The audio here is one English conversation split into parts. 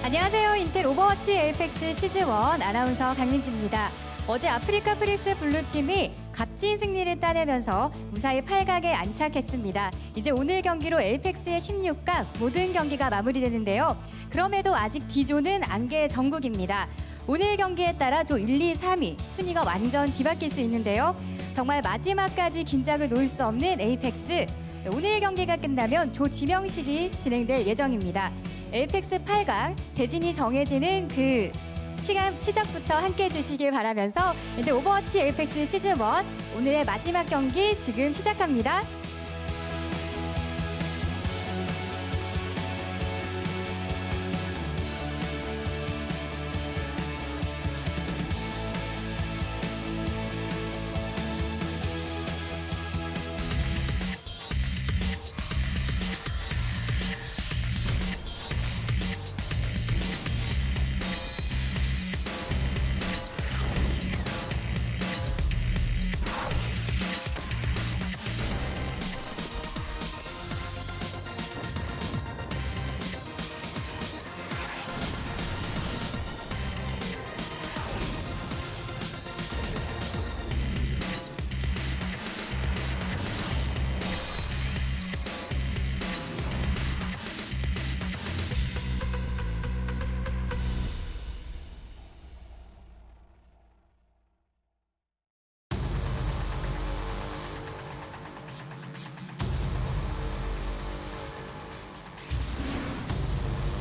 안녕하세요. 인텔 오버워치 에이펙스 시즌1 아나운서 강민지입니다. 어제 아프리카 프릭스 블루팀이 값진 승리를 따내면서 무사히 8강에 안착했습니다. 이제 오늘 경기로 에이펙스의 16강 모든 경기가 마무리되는데요. 그럼에도 아직 D조는 안개 전국입니다. 오늘 경기에 따라 조 1, 2, 3위 순위가 완전 뒤바뀔 수 있는데요. 정말 마지막까지 긴장을 놓을 수 없는 에이펙스. 오늘 경기가 끝나면 조 지명식이 진행될 예정입니다. 에이펙스 8강 대진이 정해지는 그 시작부터 함께해 주시길 바라면서 인텔 오버워치 에이펙스 시즌1 오늘의 마지막 경기 지금 시작합니다.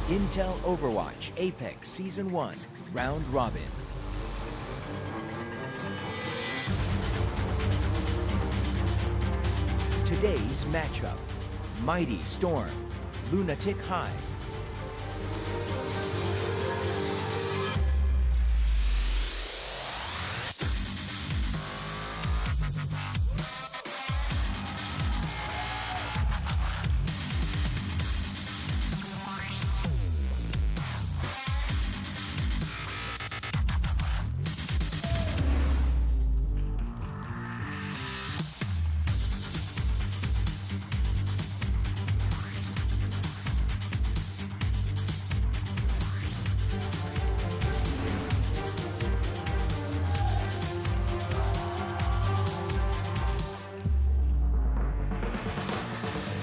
Intel Overwatch Apex Season 1 Round Robin. Today's matchup, Mighty Storm, Lunatic-Hai.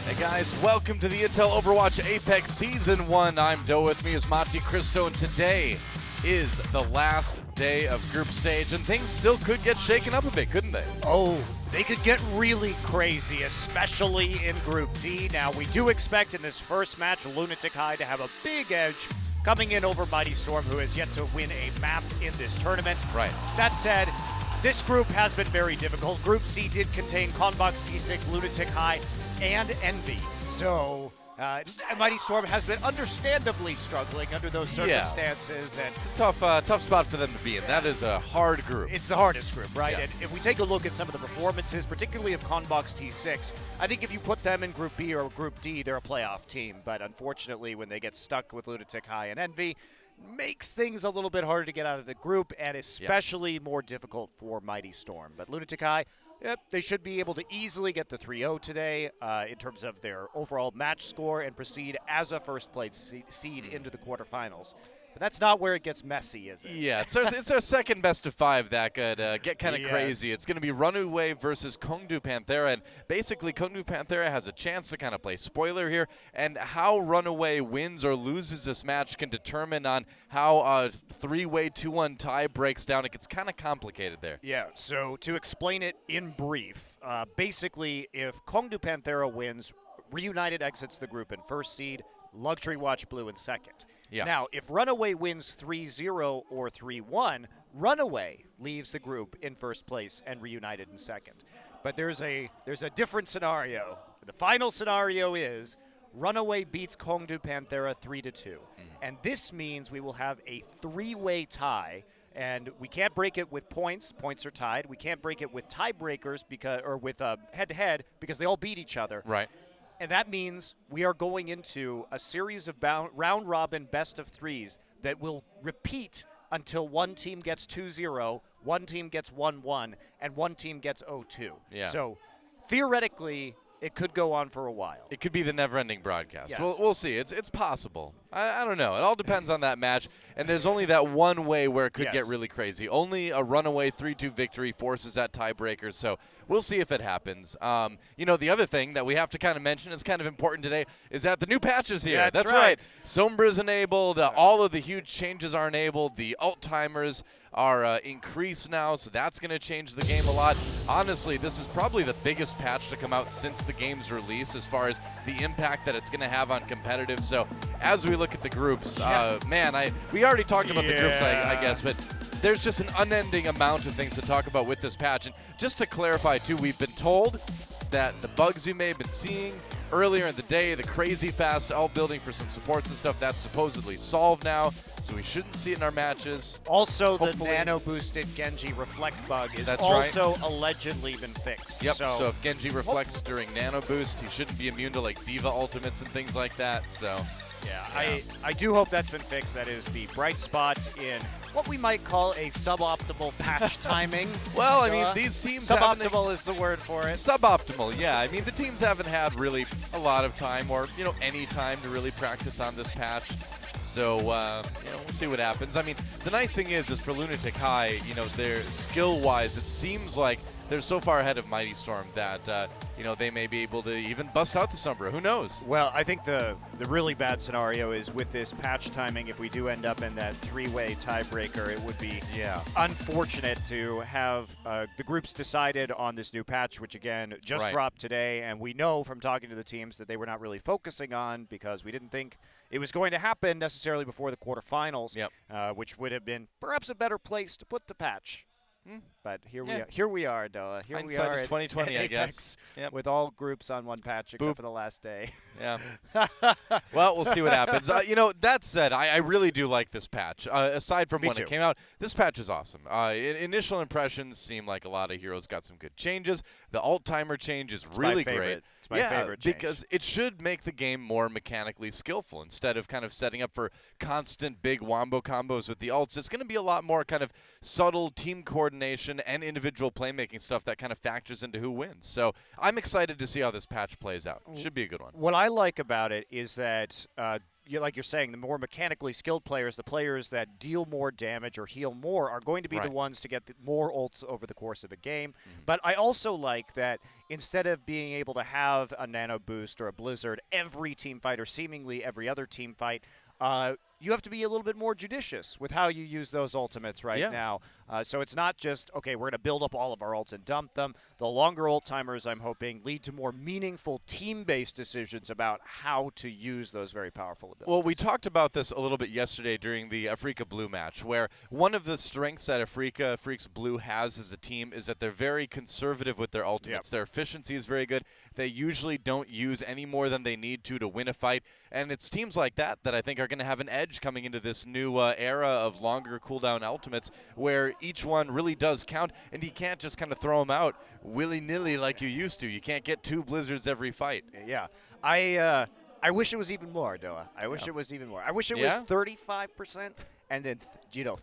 Hey guys, welcome to the Intel Overwatch Apex Season 1. I'm Doe, with me is Monty Cristo, and today is the last day of group stage, and things still could get shaken up a bit, couldn't they? Oh, they could get really crazy, especially in Group D. Now, we do expect in this first match Lunatic-Hai to have a big edge coming in over Mighty Storm, who has yet to win a map in this tournament. Right. That said, this group has been very difficult. Group C did contain Convox T6, Lunatic-Hai, and Envy. So Mighty Storm has been understandably struggling under those circumstances. And it's a tough spot for them to be in. That is a hard group. It's the hardest group, right? Yeah. And if we take a look at some of the performances, particularly of Convox T6, I think if you put them in Group B or Group D, they're a playoff team. But unfortunately, when they get stuck with Lunatic-Hai and Envy, makes things a little bit harder to get out of the group, and especially more difficult for Mighty Storm. But Lunatic-Hai, yep, they should be able to easily get the 3-0 today in terms of their overall match score and proceed as a first-place seed into the quarterfinals. But that's not where it gets messy, is it? Yeah, it's our second best of 5 that could get kind of crazy. It's going to be Runaway versus Kongdu Panthera, and basically Kongdu Panthera has a chance to kind of play spoiler here, and how Runaway wins or loses this match can determine on how a 3-way 2-1 tie breaks down. It gets kind of complicated there. Yeah, so to explain it in brief, basically if Kongdu Panthera wins, Reunited exits the group in first seed, Luxury Watch Blue in second. Yeah. Now, if Runaway wins 3-0 or 3-1, Runaway leaves the group in first place and Reunited in second. But there's a different scenario. The final scenario is Runaway beats Kongdu Panthera 3-2. And this means we will have a 3-way tie, and we can't break it with points. Points are tied. We can't break it with tiebreakers or with head-to-head because they all beat each other. Right. And that means we are going into a series of round-robin best-of-3s that will repeat until one team gets 2-0, one team gets 1-1, and one team gets 0-2. Yeah. So theoretically, it could go on for a while. It could be the never-ending broadcast. Yes. We'll see. It's possible. I don't know. It all depends on that match, and there's only that one way where it could Yes. get really crazy. Only a runaway 3-2 victory forces that tiebreaker, so we'll see if it happens. You know, the other thing that we have to kind of mention is kind of important today is that the new patch is here. Yeah, that's right. Sombra's enabled. All of the huge changes are enabled. The alt timers are increased now, so that's going to change the game a lot. Honestly, this is probably the biggest patch to come out since the game's release as far as the impact that it's going to have on competitive. So as we look at the groups, man, we already talked about the groups, I guess, but there's just an unending amount of things to talk about with this patch. And just to clarify, too, we've been told that the bugs you may have been seeing earlier in the day, the crazy fast alt building for some supports and stuff, that's supposedly solved now, so we shouldn't see it in our matches. Also, Hopefully. the nano-boosted Genji reflect bug is That's also allegedly been fixed. Yep, So, so if Genji reflects during nano boost, he shouldn't be immune to like Diva ultimates and things like that, so. yeah, I do hope that's been fixed. That is the bright spot in what we might call a suboptimal patch timing. Well, I mean, these teams haven't suboptimal is the word for it. Suboptimal, yeah. I mean, the teams haven't had really a lot of time or, you know, any time to really practice on this patch. So, you know, we'll see what happens. I mean, the nice thing is for Lunatic-Hai, you know, they're skill-wise, it seems like they're so far ahead of Mighty Storm that, you know, they may be able to even bust out the Sombra. Who knows? Well, I think the really bad scenario is with this patch timing, if we do end up in that three-way tiebreaker, it would be unfortunate to have the groups decided on this new patch, which, again, just dropped today. And we know from talking to the teams that they were not really focusing on because we didn't think it was going to happen necessarily before the quarterfinals, which would have been perhaps a better place to put the patch. But here we are, Doa. Here we are is at 2020, I Apex guess. with all groups on one patch except for the last day. Yeah. Well, we'll see what happens. You know, that said, I really do like this patch. Aside from when it came out, this patch is awesome. Initial impressions seem like a lot of heroes got some good changes. The alt timer change is really great. It's my favorite change. Because it should make the game more mechanically skillful instead of kind of setting up for constant big wombo combos with the alts. It's going to be a lot more kind of subtle team coordination and individual playmaking stuff that kind of factors into who wins. So I'm excited to see how this patch plays out. Should be a good one. What I like about it is that, like you're saying, the more mechanically skilled players, the players that deal more damage or heal more, are going to be the ones to get more ults over the course of a game. But I also like that instead of being able to have a nano boost or a blizzard every team fight or seemingly every other team fight, you have to be a little bit more judicious with how you use those ultimates now. So it's not just, okay, we're going to build up all of our ults and dump them. The longer ult timers, I'm hoping, lead to more meaningful team-based decisions about how to use those very powerful abilities. Well, we talked about this a little bit yesterday during the Afrika Blue match, where one of the strengths that Freaks Blue has as a team is that they're very conservative with their ultimates. Their efficiency is very good. They usually don't use any more than they need to win a fight. And it's teams like that that I think are going to have an edge coming into this new era of longer cooldown ultimates where each one really does count, and you can't just kind of throw them out willy-nilly like you used to. You can't get 2 blizzards every fight. Yeah. I wish it was even more, Doa. I wish it was even more. I wish it was 35%. And then,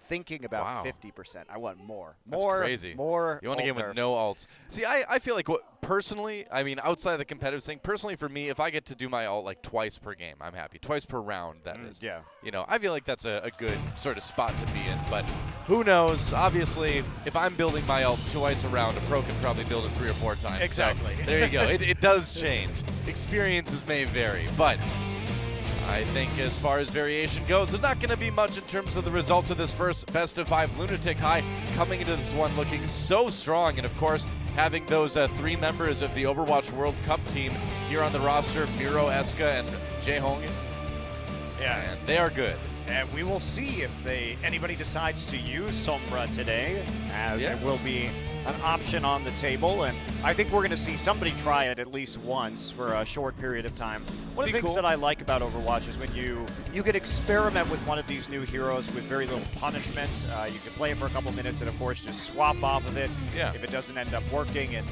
thinking about 50%. I want more. That's crazy. More. You want a game with no alts. See, I feel like personally, I mean, outside of the competitive thing, personally for me, if I get to do my alt like twice per game, I'm happy. Twice per round, that is. Yeah. You know, I feel like that's a good sort of spot to be in. But who knows? Obviously, if I'm building my alt twice a round, a pro can probably build it 3 or 4 times. Exactly. So, there you go. It does change. Experiences may vary, but I think as far as variation goes, there's not going to be much in terms of the results of this first best of 5. Lunatic-Hai coming into this one looking so strong, and of course having those 3 members of the Overwatch World Cup team here on the roster, Miro, Eska, and Jae-Hong. Yeah, and they are good. And we will see if anybody decides to use Sombra today, as it will be an option on the table. And I think we're going to see somebody try it at least once for a short period of time. One of the things that I like about Overwatch is when you can experiment with one of these new heroes with very little punishment. You can play it for a couple minutes and, of course, just swap off of it if it doesn't end up working. And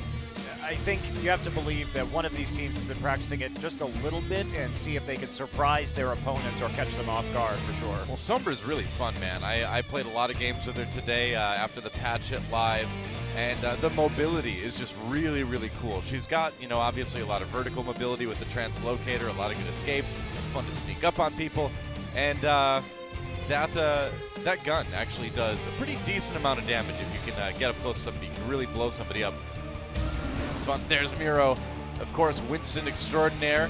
I think you have to believe that one of these teams has been practicing it just a little bit and see if they can surprise their opponents or catch them off guard for sure. Well, Sombra's really fun, man. I played a lot of games with her today after the patch hit live, and the mobility is just really, really cool. She's got, obviously a lot of vertical mobility with the translocator, a lot of good escapes, fun to sneak up on people. And that gun actually does a pretty decent amount of damage if you can get up close to somebody. You can really blow somebody up. It's fun. There's Miro. Of course, Winston extraordinaire.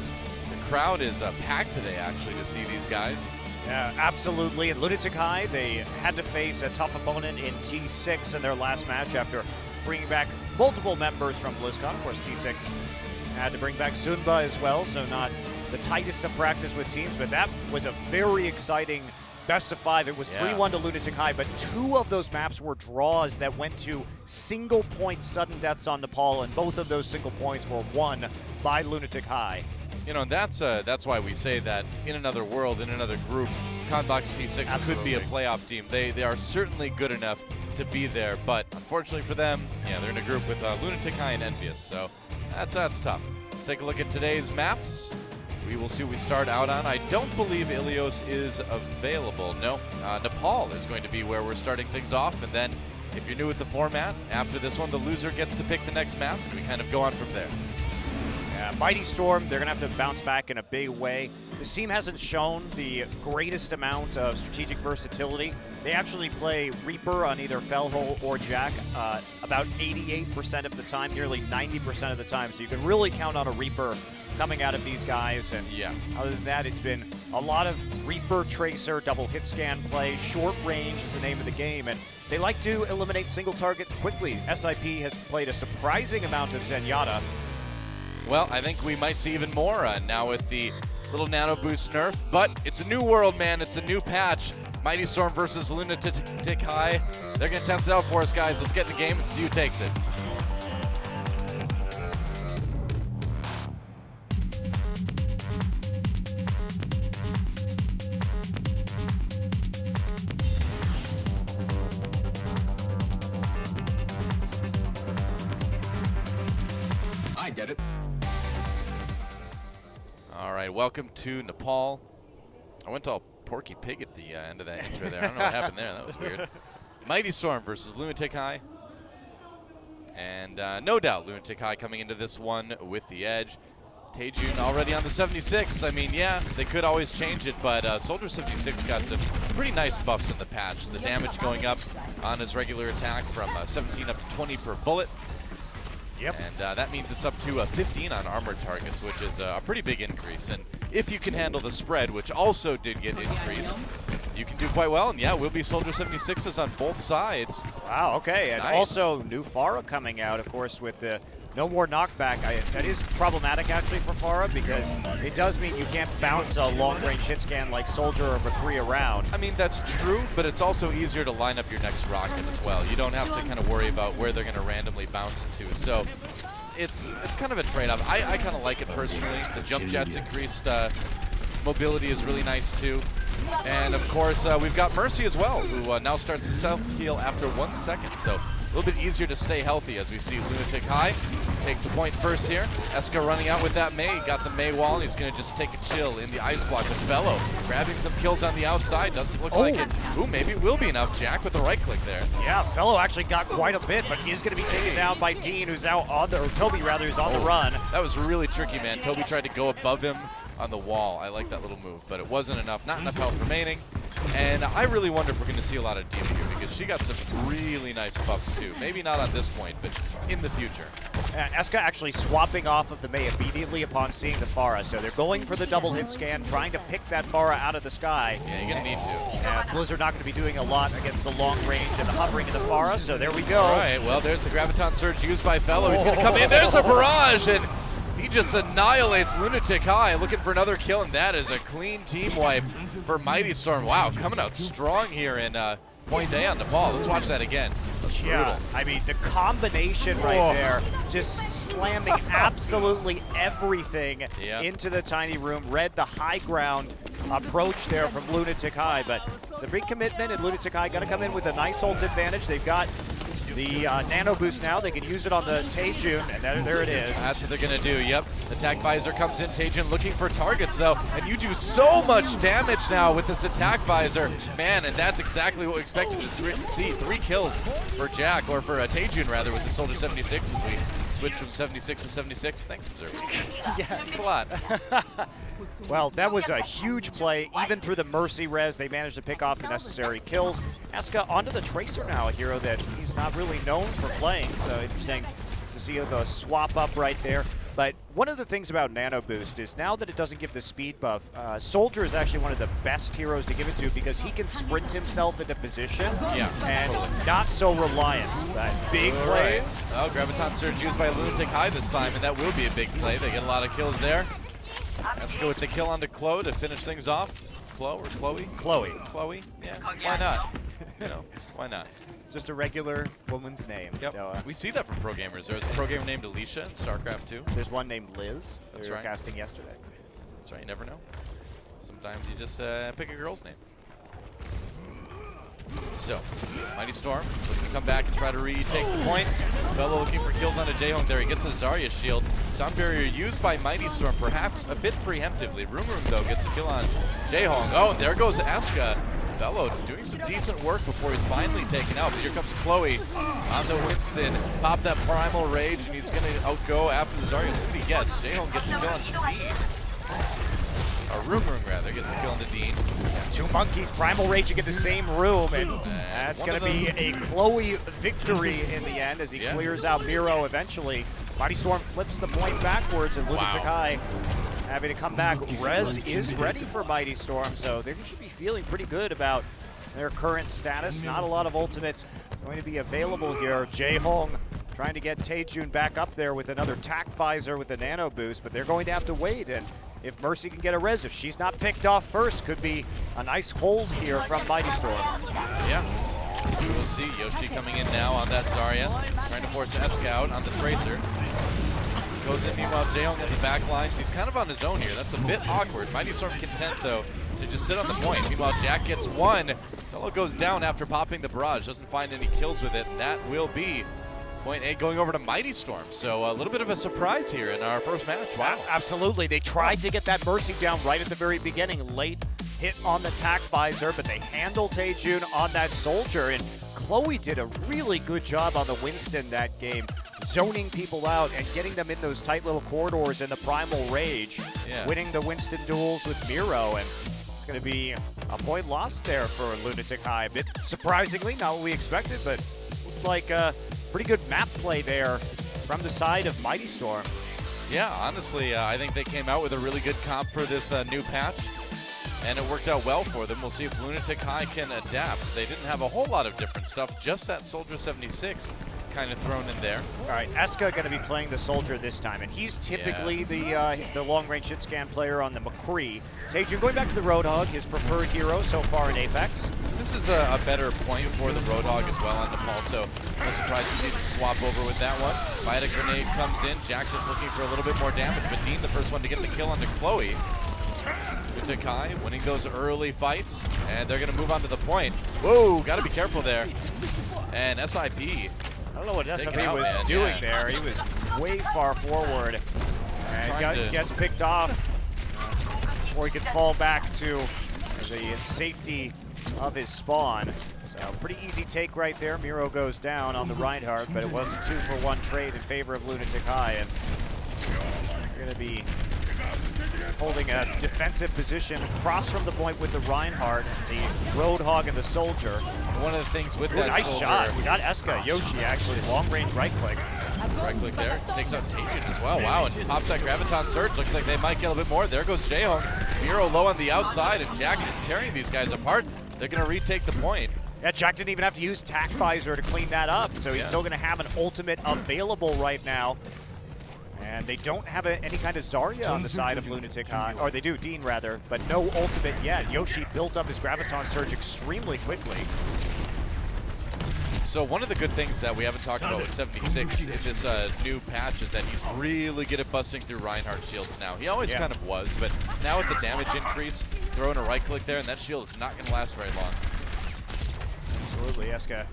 The crowd is packed today, actually, to see these guys. Yeah, absolutely. And Lunatic-Hai, they had to face a tough opponent in T6 in their last match after bringing back multiple members from BlizzCon. Of course, T6 had to bring back Zunba as well, so not the tightest of practice with teams, but that was a very exciting best of 5. It was 3-1 to Lunatic-Hai, but 2 of those maps were draws that went to single point sudden deaths on Nepal, and both of those single points were won by Lunatic-Hai. You know, and that's why we say that in another world, in another group, Conbox T6 could be a playoff team. They are certainly good enough to be there, but unfortunately for them, yeah, they're in a group with Lunatic-Hai and Envious, so that's tough. Let's take a look at today's maps. We will see what we start out on. I don't believe Ilios is available. No, Nepal is going to be where we're starting things off, and then if you're new with the format, after this one, the loser gets to pick the next map, and we kind of go on from there. Yeah, Mighty Storm, they're going to have to bounce back in a big way. This team hasn't shown the greatest amount of strategic versatility. They actually play Reaper on either Fellhole or Jack about 88% of the time, nearly 90% of the time. So you can really count on a Reaper coming out of these guys. And yeah, other than that, it's been a lot of Reaper, Tracer, double hit scan play. Short range is the name of the game. And they like to eliminate single target quickly. SIP has played a surprising amount of Zenyatta. Well, I think we might see even more now with the little nano boost nerf, but it's a new world, man. It's a new patch. Mighty Storm versus Lunatic-Hai. They're going to test it out for us, guys. Let's get in the game and see who takes it. I get it. All right, welcome to Nepal. I went all Porky Pig at the end of that intro there. I don't know what happened there. That was weird. Mighty Storm versus Lunatic-Hai. And no doubt Lunatic-Hai coming into this one with the edge. Taejun already on the 76. I mean, yeah, they could always change it, but Soldier 76 got some pretty nice buffs in the patch. The damage going up on his regular attack from 17 up to 20 per bullet. Yep. And that means it's up to 15 on armored targets, which is a pretty big increase. And if you can handle the spread, which also did get increased, you can do quite well. And yeah, we'll be Soldier 76s on both sides. Wow, okay. And Nice. also new Pharah coming out, of course, with the no more knockback. That is problematic, actually, for Pharah, because it does mean you can't bounce a long-range hit scan like Soldier or McCree around. I mean, that's true, but it's also easier to line up your next rocket as well. You don't have to kind of worry about where they're going to randomly bounce to. So it's kind of a trade-off. I kind of like it personally. The jump jets increased mobility is really nice too. And of course, we've got Mercy as well, who now starts to self-heal after 1 second. So a little bit easier to stay healthy as we see Lunatic-Hai take the point first here. Eska running out with that Mei, got the Mei wall, and he's going to just take a chill in the ice block with Fellow. Grabbing some kills on the outside, doesn't look like it. Ooh, maybe it will be enough. Jack with the right click there. Yeah, Fellow actually got quite a bit, but he's going to be taken down by Dean, who's now on the, or Toby rather, who's on the run. That was really tricky, man. Toby tried to go above him on the wall. I like that little move, but it wasn't enough. Not enough health remaining. And I really wonder if we're going to see a lot of Diva here, because she got some really nice buffs too. Maybe not on this point, but in the future. Eska actually swapping off of the Mei immediately upon seeing the Pharah. So they're going for the double hit scan, trying to pick that Pharah out of the sky. Yeah, you're going to need to. And Blizzard not going to be doing a lot against the long range and the hovering of the Pharah, so there we go. All right, well, there's the Graviton Surge used by Fellow. He's going to come in. There's a barrage, and he just annihilates Lunatic-Hai, looking for another kill, and that is a clean team wipe for Mighty Storm. Wow, coming out strong here in Point A on Nepal. Let's watch that again. Yeah, I mean, the combination right there, just slamming absolutely everything into the tiny room. Read the high ground approach there from Lunatic-Hai, but it's a big commitment, and Lunatic-Hai got to come in with a nice ult advantage. They've got the nano boost now. They can use it on the Taejun, and there it is. That's what they're going to do, yep. Attack visor comes in, Taejun looking for targets, though, and you do so much damage now with this attack visor. Man, and that's exactly what we expected to see. 3 kills for Jack, or for Taejun, rather, with the Soldier 76, as we switch from 76 to 76. Thanks, Observer. Yeah. Thanks a lot. Well, that was a huge play. Even through the Mercy res, they managed to pick off the necessary kills. Eska onto the Tracer now, a hero that he's not really known for playing. So interesting to see the swap up right there. But one of the things about Nano Boost is now that it doesn't give the speed buff, Soldier is actually one of the best heroes to give it to because he can sprint himself into position and not so reliant. But big plays. Oh, Graviton Surge used by Lunatic-Hai this time, and that will be a big play. They get a lot of kills there. Let's go with the kill onto Chloe to finish things off. Chloe or Chloe? Chloe. Chloe? Yeah, why not? You know, why not? It's just a regular woman's name. Yep. So, we see that from pro gamers. There was a pro gamer named Alicia in StarCraft 2. there's one named Liz. That's we were right. casting yesterday. That's right, you never know. Sometimes you just pick a girl's name. So, Mighty Storm looking to come back and try to retake the point. Bello looking for kills onto Jaehong there. He gets a Zarya shield. Sound Barrier used by Mighty Storm, perhaps a bit preemptively. Room, though, gets a kill on Jaehong. Oh, and there goes Eska. Bello doing some decent work before he's finally taken out. But here comes Chloe on the Winston. Pop that Primal Rage, and he's going to outgo after the Zarya. See what he gets. Jaehong gets a kill on Dean. Or Room, rather, gets a kill on Dean. Two monkeys primal raging in the same room, and that's going to be a Chloe victory in the end as he clears out Miro eventually. Mighty Storm flips the point backwards, and Lunatic-Hai having to come back. Res is ready for Mighty Storm, so they should be feeling pretty good about their current status. Not a lot of ultimates going to be available here. Jaehong trying to get Taejun back up there with another tack visor with the nano boost, but they're going to have to wait. And if Mercy can get a res, if she's not picked off first, could be a nice hold here from Mighty Storm. Yeah. We'll see. Yoshi coming in now on that Zarya. Trying to force Eska out on the Tracer. Goes in, meanwhile, Jaehong in the back lines. He's kind of on his own here. That's a bit awkward. Mighty Storm content, though, to just sit on the point. Meanwhile, Jack gets one. Fellow goes down after popping the barrage. Doesn't find any kills with it, and that will be point A going over to Mighty Storm. So a little bit of a surprise here in our first match. Wow. Absolutely. They tried to get that Mercy down right at the very beginning. Late hit on the tack visor, but they handled Taejun on that Soldier. And Chloe did a really good job on the Winston that game, zoning people out and getting them in those tight little corridors in the Primal Rage, winning the Winston duels with Miro. And it's going to be a point lost there for Lunatic-Hai. A bit surprisingly, not what we expected, but looked like pretty good map play there from the side of Mighty Storm. Yeah, honestly, I think they came out with a really good comp for this new patch, and it worked out well for them. We'll see if Lunatic-Hai can adapt. They didn't have a whole lot of different stuff, just that Soldier 76 kind of thrown in there. All right, Eska going to be playing the Soldier this time, and he's typically the long-range hit scan player on the McCree. Taejun going back to the Roadhog, his preferred hero so far in Apex. This is a better point for the Roadhog as well on Nepal, so no surprise to see them swap over with that one. Vita Grenade comes in, Jack just looking for a little bit more damage, but Dean the first one to get the kill onto Chloe. Lunatic-Hai winning those early fights, and they're going to move on to the point. Whoa, got to be careful there. And SIP, I don't know what SIP out, was man. doing there. He was way far forward and gets picked off before he could fall back to the safety of his spawn. So pretty easy take right there. Miro goes down on the Reinhardt, but it was a 2-for-1 trade in favor of Lunatic-Hai, and they're going to be holding a defensive position across from the point with the Reinhardt, the Roadhog, and the Soldier. one of the things with that nice Soldier, shot. We got Eska. Yoshi actually long-range right-click. Right click there, takes out Taejun as well. Wow, and pops that Graviton Surge. Looks like they might get a bit more. There goes Jaehong. Miro low on the outside, and Jack just tearing these guys apart. They're going to retake the point. Yeah, Jack didn't even have to use Tack Visor to clean that up, so he's still going to have an ultimate available right now. And they don't have any kind of Zarya on the side of Lunatic-Hai, or they do, Dean rather, but no ultimate yet. Yoshi built up his Graviton Surge extremely quickly. So one of the good things that we haven't talked about with 76 in this new patch is that he's really good at busting through Reinhardt shields now. He always kind of was, but now with the damage increase, throwing a right click there, and that shield is not going to last very long. Absolutely, Eska.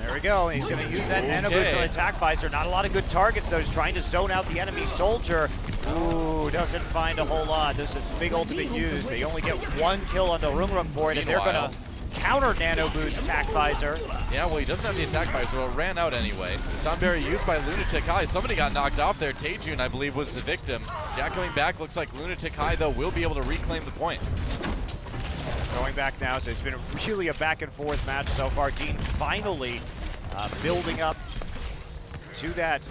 There we go. He's going to use that nano boost on Attack Visor. Not a lot of good targets, though. He's trying to zone out the enemy Soldier. Ooh, doesn't find a whole lot. This is big ultimate used. They only get one kill on the Rum for it, and they're going to counter nano boost attack visor. Yeah, well, he doesn't have the attack fire, so it ran out anyway. Sunberry used by Lunatic-Hai. Somebody got knocked off there. Taejun, I believe, was the victim. Jack coming back. Looks like Lunatic-Hai, though, will be able to reclaim the point. Going back now, so it's been really a back and forth match so far. Dean finally building up to that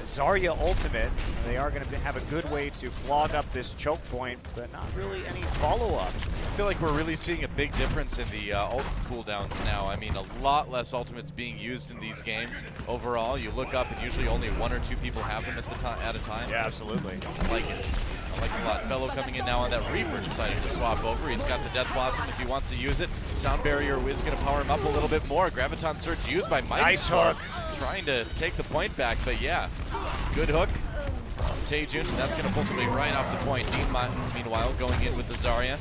Zarya ultimate. They are going to have a good way to clog up this choke point, but not really any follow-up. I feel like we're really seeing a big difference in the ult cooldowns now. I mean, a lot less ultimates being used in these games. Overall, you look up and usually only 1 or 2 people have them at a time. Yeah, absolutely. I like it. I like it a lot. Fellow coming in now on that Reaper decided to swap over. He's got the Death Blossom if he wants to use it. Sound Barrier is going to power him up a little bit more. Graviton Surge used by Mighty Nice Storm. hook. Trying to take the point back, but yeah. Good hook. Taejun, that's going to pull somebody right off the point. Dean, meanwhile, going in with the Zarya.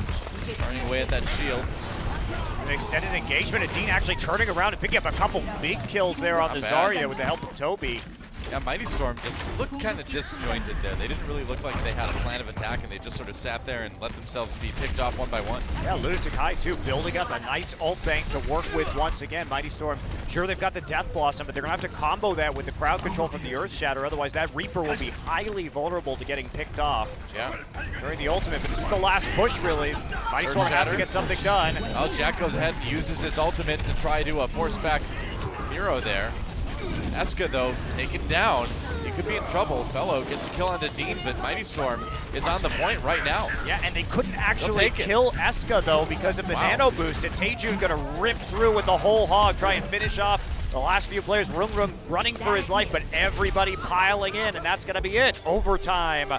Turning away at that shield. An extended engagement, and Dean actually turning around and picking up a couple big kills there on Not the bad. Zarya with the help of Toby. Yeah, Mighty Storm just looked kind of disjointed there. They didn't really look like they had a plan of attack, and they just sort of sat there and let themselves be picked off one by one. Yeah, Lunatic-Hai too, building up a nice ult bank to work with once again. Mighty Storm, sure they've got the Death Blossom, but they're gonna have to combo that with the crowd control from the Earth Shatter, otherwise that Reaper will be highly vulnerable to getting picked off Yeah. during the ultimate, but this is the last push really. Mighty Storm has to Shatter. get something done. Well, Jack goes ahead and uses his ultimate to try to force back Miro there. Eska, though, taken down. He could be in trouble. Fellow gets a kill onto Dean, but Mighty Storm is on the point right now. Yeah, and they couldn't actually take it. kill Eska though because of the Wow. nano boost, and Taejun gonna rip through with the whole hog, try and finish off the last few players running for his life, but everybody piling in, and that's gonna be it. Overtime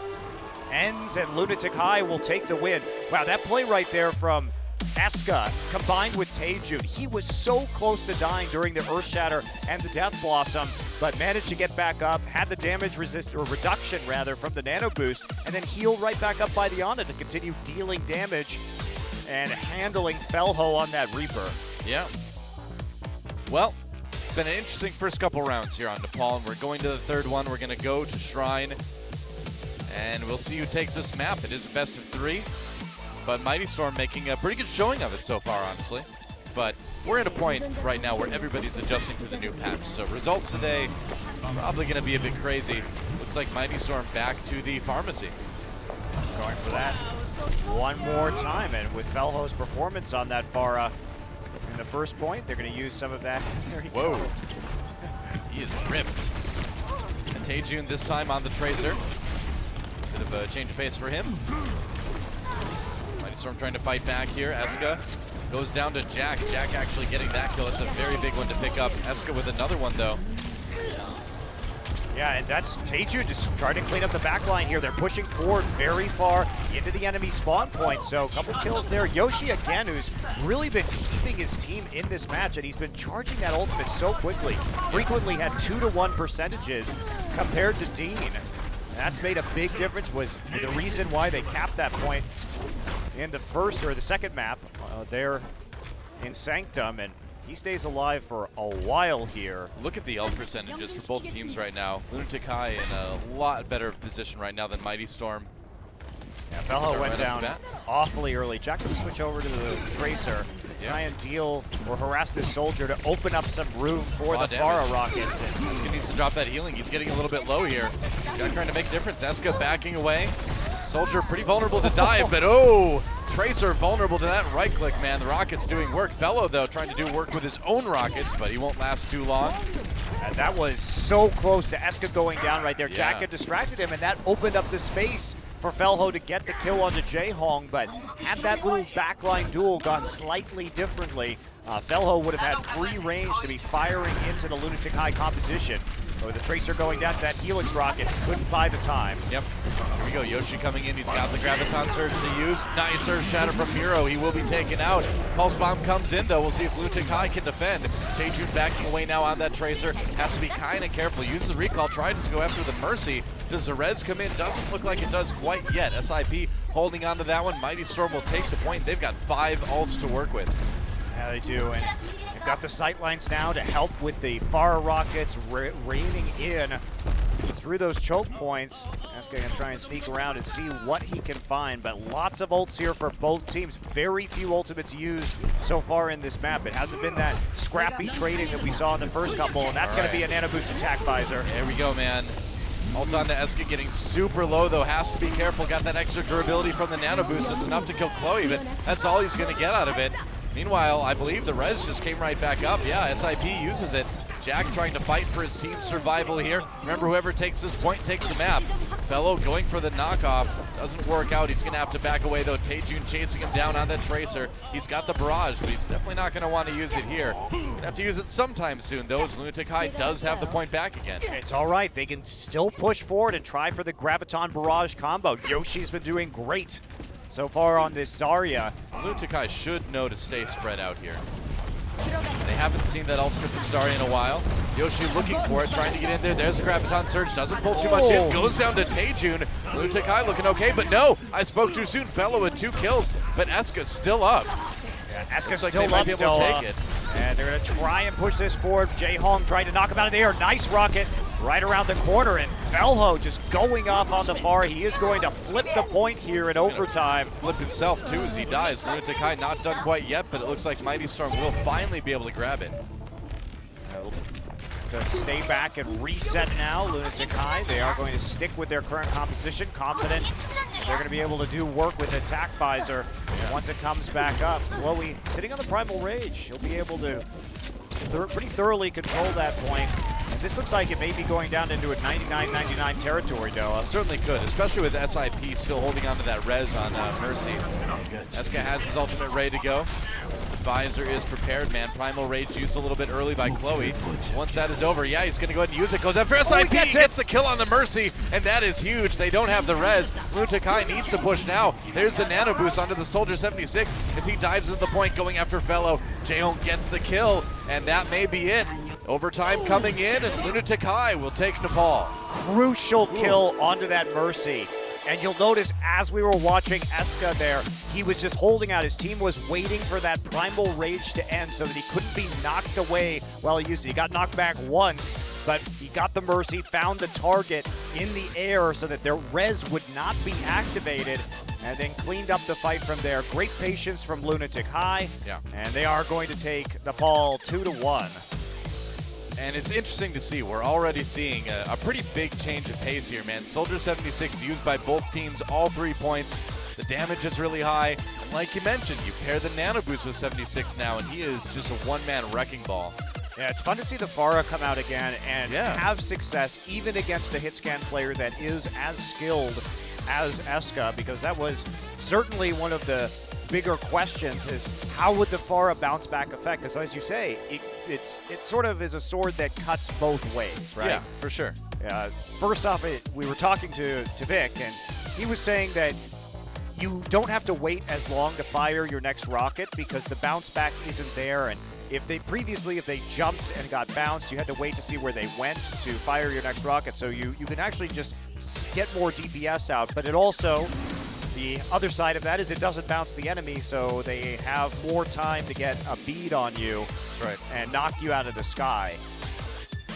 ends, and Lunatic-Hai will take the win. Wow, that play right there from Eska combined with Taejun. He was so close to dying during the Earth Shatter and the Death Blossom, but managed to get back up, had the damage reduction rather from the nano boost, and then healed right back up by the Ana to continue dealing damage and handling Felho on that Reaper. Yeah. Well, it's been an interesting first couple rounds here on Nepal, and we're going to the third one. We're going to go to Shrine, and we'll see who takes this map. It is a best of 3. But Mighty Storm making a pretty good showing of it so far, honestly. But we're at a point right now where everybody's adjusting to the new patch. So results today, probably going to be a bit crazy. Looks like Mighty Storm back to the pharmacy. Going for that one more time, and with Felho's performance on that Pharah in the first point, they're going to use some of that. There he Whoa. goes. He is ripped. And Taejun this time on the Tracer. Bit of a change of pace for him. Mighty Storm trying to fight back here. Eska goes down to Jack. Jack actually getting that kill. It's a very big one to pick up. Eska with another one, though. Yeah, and that's Taejun just trying to clean up the back line here. They're pushing forward very far into the enemy spawn point, so a couple kills there. Yoshi again, who's really been keeping his team in this match, and he's been charging that ultimate so quickly. Frequently had 2-to-1 percentages compared to Dean. And that's made a big difference, was the reason why they capped that point in the first or the second map there in Sanctum, and he stays alive for a while here. Look at the ult percentages for both teams right now. Lunatic-Hai in a lot better position right now than Mighty Storm. Yeah, Felho Start went right off down the bat. awfully early. Jack will switch over to the Tracer, try and deal or harass this soldier to open up some room for Saw the damage. Pharah rockets. And Eska needs to drop that healing. He's getting a little bit low here. Jack trying to make a difference. Eska backing away. Soldier pretty vulnerable to dive, but oh! Tracer vulnerable to that right click, man. The rockets doing work. Fellow, though, trying to do work with his own rockets, but he won't last too long. and that was so close to Eska going down right there. Yeah. Jack had distracted him, and that opened up the space for Felho to get the kill onto Jaehong, but had that little backline duel gone slightly differently, Felho would have had free range to be firing into the Lunatic-Hai composition. But with the Tracer going down to that Helix rocket, couldn't buy the time. Yep. Here we go. Yoshi coming in. He's got the Graviton Surge to use. Nice Earth Shatter from Miro. He will be taken out. Pulse Bomb comes in, though. We'll see if Lunatic-Hai can defend. Taejun backing away now on that Tracer. Has to be kind of careful. Uses the recall. Tries to go after the Mercy. Does the Rez come in? Doesn't look like it does quite yet. SIP holding on to that one. Mighty Storm will take the point. They've got 5 ults to work with. Yeah, they do, and they've got the sightlines now to help with the Pharah rockets raining in through those choke points. Eska gonna try and sneak around and see what he can find, but lots of ults here for both teams. Very few ultimates used so far in this map. It hasn't been that scrappy trading that we saw in the first couple, and that's gonna be a nano boost attack visor. There we go, man. Ult on to Eska, getting super low though, has to be careful. Got that extra durability from the nano boost. It's enough to kill Chloe, but that's all he's gonna get out of it. Meanwhile, I believe the res just came right back up. Yeah, SIP uses it. Jack trying to fight for his team's survival here. Remember, whoever takes this point takes the map. Fellow going for the knockoff. Doesn't work out. He's going to have to back away, though. Taejun chasing him down on that Tracer. He's got the barrage, but he's definitely not going to want to use it here. Have to use it sometime soon, though, as Lunatic-Hai does have the point back again. It's all right. They can still push forward and try for the Graviton Barrage combo. Yoshi's been doing great so far on this Zarya. Lunatic-Hai should know to stay spread out here. They haven't seen that ultimate from Zarya in a while. Yoshi looking for it, trying to get in there. There's the Graviton Surge, doesn't pull too much in. Goes down to Taejun. Lunatic-Hai looking okay, but no, I spoke too soon. Fellow with 2 kills, but Eska's still up. Yeah, Eska's Looks like still they might up, be able to take it. And they're going to try and push this forward. Jae-Hong trying to knock him out of the air. Nice rocket right around the corner. And Velho just going off on the far. He is going to flip the point here in overtime. Flip himself too as he dies. Lunatic-Hai not done quite yet, but it looks like Mighty Storm will finally be able to grab it. To stay back and reset now, Lunatic-Hai. They are going to stick with their current composition, confident they're going to be able to do work with attack visor once it comes back up. Chloe sitting on the Primal Rage. She'll be able to pretty thoroughly control that point. And this looks like it may be going down into a 99-99 territory, Doa. Certainly could, especially with SIP still holding on to that res on Mercy. Eska has his ultimate ready to go. Visor is prepared, man. Primal Rage used a little bit early by Chloe. Once that is over, yeah, he's going to go ahead and use it. Goes after SIP, gets the kill on the Mercy, and that is huge. They don't have the res. Lunatic-Hai needs to push now. There's the nano boost onto the Soldier 76 as he dives into the point, going after Fellow. Jaehoong gets the kill, and that may be it. Overtime coming in, and Lunatic-Hai will take Nepal. Crucial kill onto that Mercy. And you'll notice as we were watching Eska there, he was just holding out. His team was waiting for that Primal Rage to end so that he couldn't be knocked away while he used it. He got knocked back once, but he got the Mercy, found the target in the air so that their res would not be activated, and then cleaned up the fight from there. Great patience from Lunatic-Hai, and they are going to take the fall 2-1. And it's interesting to see. We're already seeing a pretty big change of pace here, man. Soldier 76 used by both teams, all 3 points. The damage is really high. And like you mentioned, you pair the nano boost with 76 now, and he is just a one-man wrecking ball. Yeah, it's fun to see the Pharah come out again and have success, even against a hit scan player that is as skilled as Eska, because that was certainly one of the bigger questions is how would the Pharah bounce back effect? Because as you say, it sort of is a sword that cuts both ways, right? Yeah, for sure. First off, we were talking to Vic, and he was saying that you don't have to wait as long to fire your next rocket because the bounce back isn't there. And if they jumped and got bounced, you had to wait to see where they went to fire your next rocket. So you can actually just get more DPS out. But it also, the other side of that is it doesn't bounce the enemy, so they have more time to get a bead on you. That's right. And knock you out of the sky.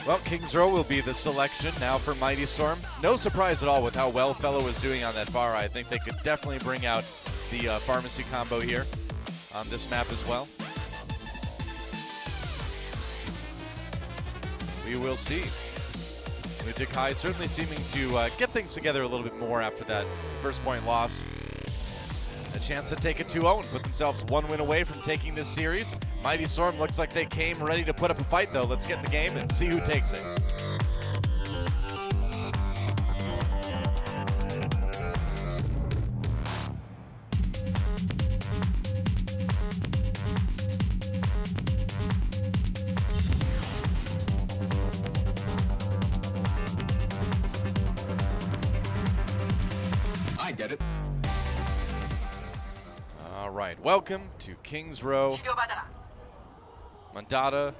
Well, King's Row will be the selection now for Mighty Storm. No surprise at all with how well Fellow is doing on that Pharah. I think they could definitely bring out the pharmacy combo here on this map as well. We will see. Lunatic-Hai certainly seeming to get things together a little bit more after that first point loss. A chance to take it 2-0 and put themselves 1 win away from taking this series. Mighty Storm looks like they came ready to put up a fight, though. Let's get in the game and see who takes it. I get it. All right, welcome to King's Row. Mandata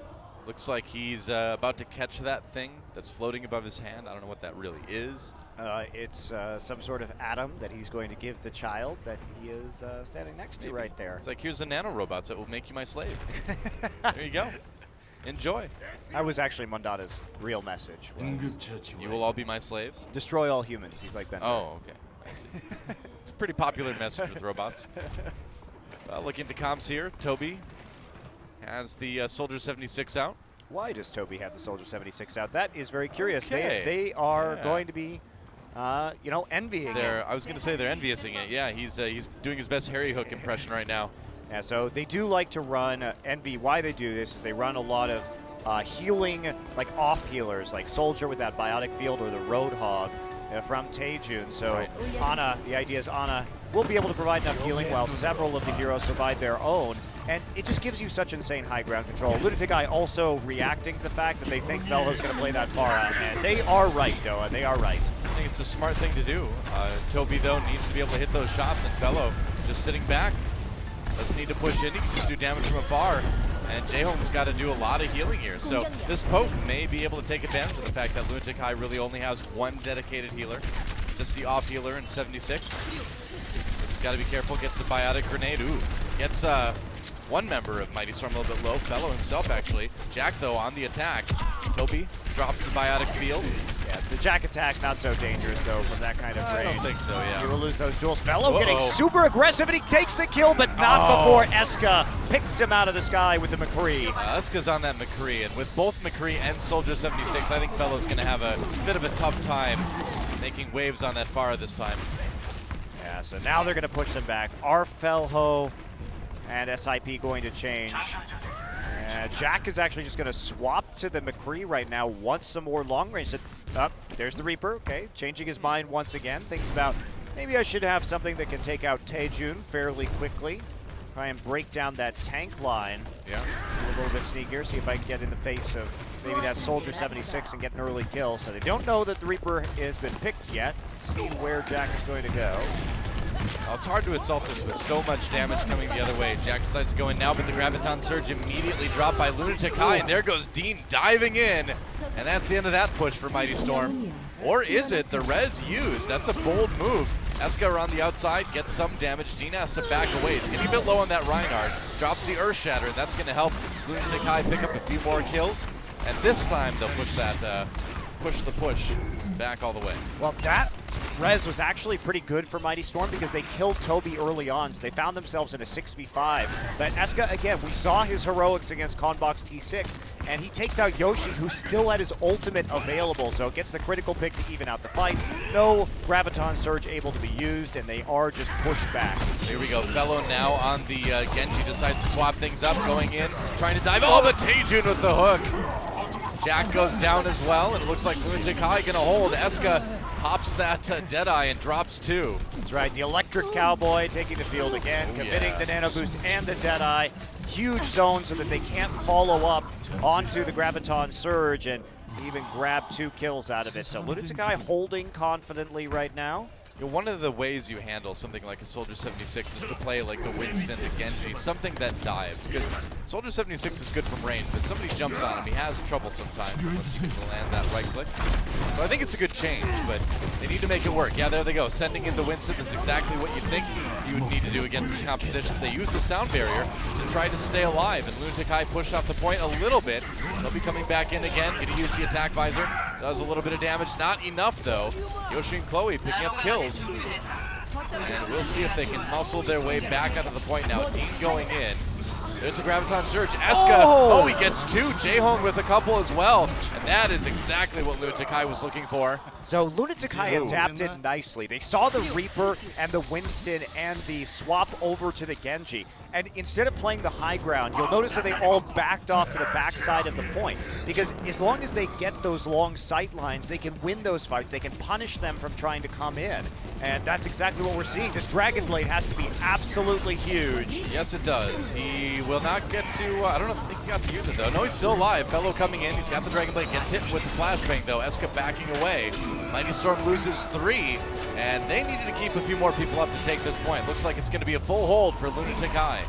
looks like he's about to catch that thing that's floating above his hand. I don't know what that really is. It's some sort of atom that he's going to give the child that he is standing next to right there. It's like, here's the nanorobots that will make you my slave. There you go. enjoy. That was actually Mondada's real message. You will all be my slaves. Destroy all humans. He's like Ben. Oh, okay. I see. It's a pretty popular message with robots. Looking at the comms here, Toby has the Soldier 76 out. Why does Toby have the Soldier 76 out? That is very curious. Okay. They are going to be, envying him. I was going to say they're enviousing it. Yeah, he's doing his best Harry Hook impression right now. Yeah, so they do like to run Envy. Why they do this is they run a lot of healing, like off healers, like Soldier with that biotic field or the Roadhog from Taejun. So Right. Ana, the idea is Ana will be able to provide enough healing while several of the heroes provide their own. And it just gives you such insane high ground control. Lunatic-Hai also reacting to the fact that they think Fello's going to play that far out. And they are right, Doa. They are right. I think it's a smart thing to do. Toby, though, needs to be able to hit those shots, and Fellow just sitting back. Doesn't need to push in. He can just do damage from afar. And Jaehong's got to do a lot of healing here. So this poke may be able to take advantage of the fact that Lunatic-Hai really only has one dedicated healer. Just the off healer in 76. He's got to be careful. Gets a biotic grenade. Ooh. Gets one member of Mighty Storm a little bit low. Fellow himself, actually. Jack, though, on the attack. Toby drops the biotic field. Yeah, the Jack attack not so dangerous, though, from that kind of range. I don't think so, yeah. You will lose those duels. Fellow getting Uh-oh. super aggressive, and he takes the kill, but not before Eska picks him out of the sky with the McCree. Eska's on that McCree, and with both McCree and Soldier 76, I think Fellow's going to have a bit of a tough time making waves on that Pharah this time. Yeah, so now they're going to push them back. Are Felho and SIP going to change? Jack is actually just going to swap to the McCree right now, wants some more long range. There's the Reaper, okay, changing his mind once again. Thinks about, maybe I should have something that can take out Taejun fairly quickly. Try and break down that tank line. Yeah. A little bit sneakier, see if I can get in the face of maybe that Soldier 76 and get an early kill. So they don't know that the Reaper has been picked yet. See where Jack is going to go. Well, it's hard to assault this with so much damage coming the other way. Jack decides to go in now, but the Graviton Surge immediately dropped by Lunatic-Hai, and there goes Dean diving in. And that's the end of that push for Mighty Storm. Or is it? The res used. That's a bold move. Eska on the outside, gets some damage. Dean has to back away. It's getting a bit low on that Reinhardt. Drops the Earth Shatter. That's going to help Lunatic-Hai pick up a few more kills. And this time they'll push that, push the push back all the way. Well, that res was actually pretty good for Mighty Storm because they killed Toby early on, so they found themselves in a 6v5. But Eska, again, we saw his heroics against Conbox T6, and he takes out Yoshi, who's still had his ultimate available, so gets the critical pick to even out the fight. No Graviton Surge able to be used, and they are just pushed back. Here we go. Fellow now on the Genji, decides to swap things up, going in, trying to dive. Oh, but Taejun with the hook. Jack goes down as well, and it looks like Lunatic-Hai gonna hold. Eska pops that Deadeye and drops two. That's right, the Electric Cowboy taking the field again, committing the Nano Boost and the Deadeye. Huge zone so that they can't follow up onto the Graviton Surge and even grab 2 kills out of it. So Lunatic-Hai holding confidently right now. You know, one of the ways you handle something like a Soldier 76 is to play like the Winston, the Genji, something that dives. Because Soldier 76 is good from range, but somebody jumps on him, he has trouble sometimes unless you can land that right click. So I think it's a good change, but they need to make it work. Yeah, there they go. Sending in the Winston is exactly what you think you would need to do against this composition. They use the sound barrier to try to stay alive, and Lunatic-Hai pushed off the point a little bit. They'll be coming back in again. Going to use the attack visor. Does a little bit of damage. Not enough, though. Yoshi and Chloe picking up kills. And we'll see if they can muscle their way back out of the point now. Dean going in. There's the Graviton Surge. Eska, oh, he gets 2. Jaehong with a couple as well. And that is exactly what Lunatic-Hai was looking for. So Lunatic-Hai adapted nicely. They saw the Reaper and the Winston and the swap over to the Genji. And instead of playing the high ground, you'll notice that they all backed off to the backside of the point. Because as long as they get those long sight lines, they can win those fights. They can punish them from trying to come in. And that's exactly what we're seeing. This Dragon Blade has to be absolutely huge. Yes, it does. He will not get to, I don't think he got to use it though. No, he's still alive. Fellow coming in. He's got the Dragon Blade. Gets hit with the flashbang though. Eska backing away. Mighty Storm loses 3. And they needed to keep a few more people up to take this point. Looks like it's going to be a full hold for Lunatic-Hai.